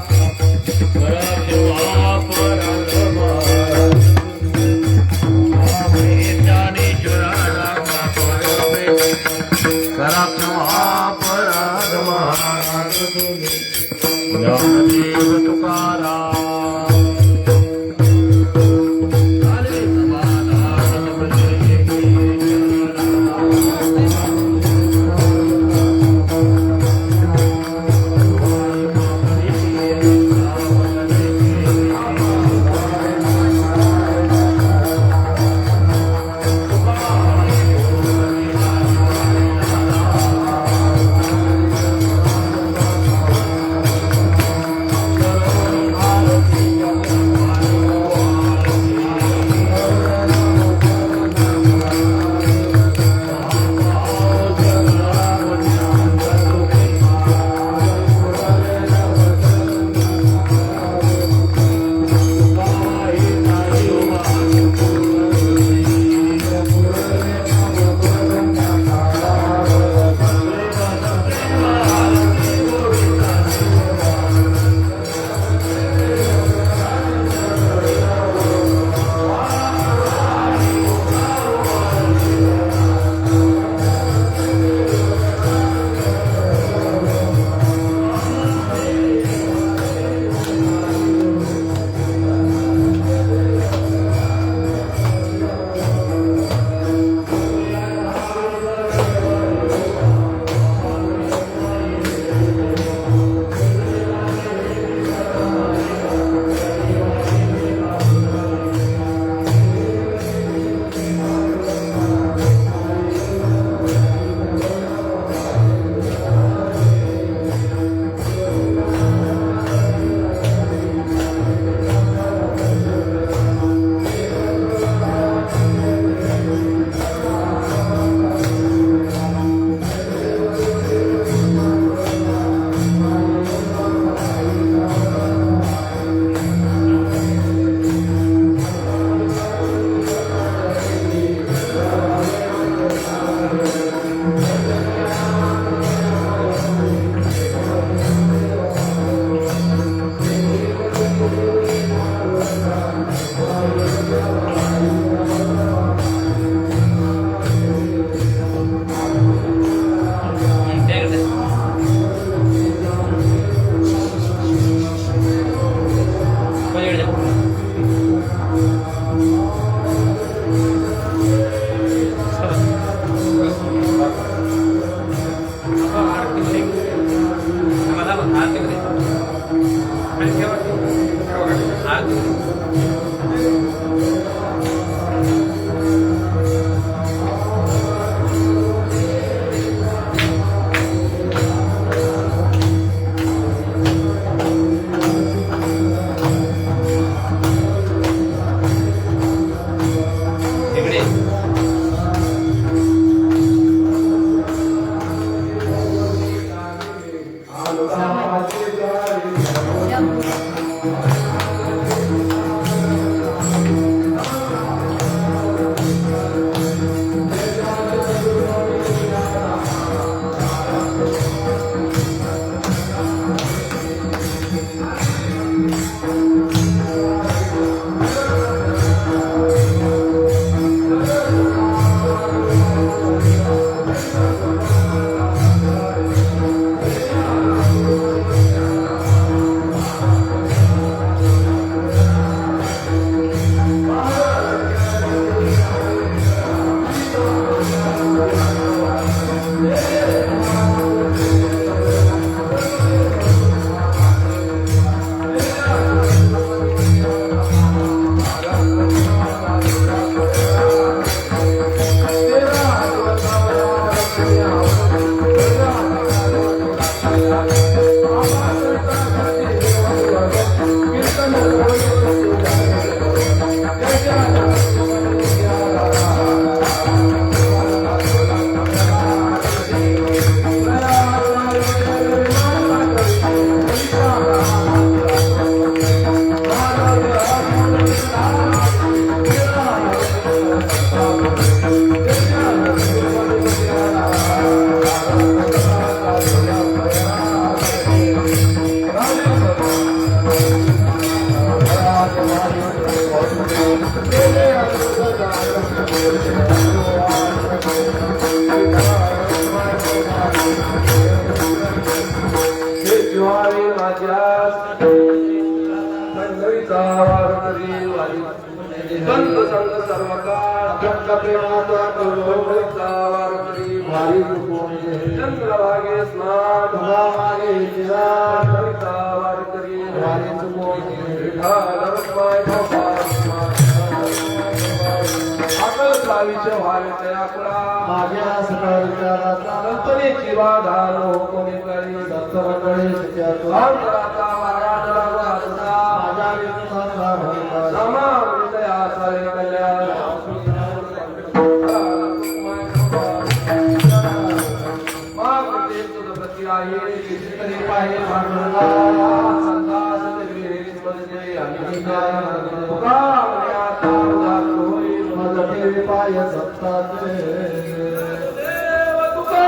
करा क्षमा राजा महाराज तुम्ही ज्ञानेश्वराला करा क्षमा राजा महाराज तुम्ही ज्ञानदेव तुकाराम. हे ज्वारी माझ्या मंडळीचा वारकरी वारी संत संत सर्व काळ अखंड प्रेमाचा करुणेचा वारकरी वारी चंद्रभागे स्नान मागे मंडळीचा वारकरी वारी अकल सावीच्या वारी माझ्या सकळ विचाराचा कल्पनेची बाधा नो कोणी करी दत्त मंडळी अंतराचा वारा माझ्या विश्वासा भंग समा विषयाचा कल्याण मागते तुझ प्रति आहे कितीतरी पाहे भांडणा संदास देवी स्मरणे आणि तुका मर्यादा होई मजते पाय सत्ताचे देव तुका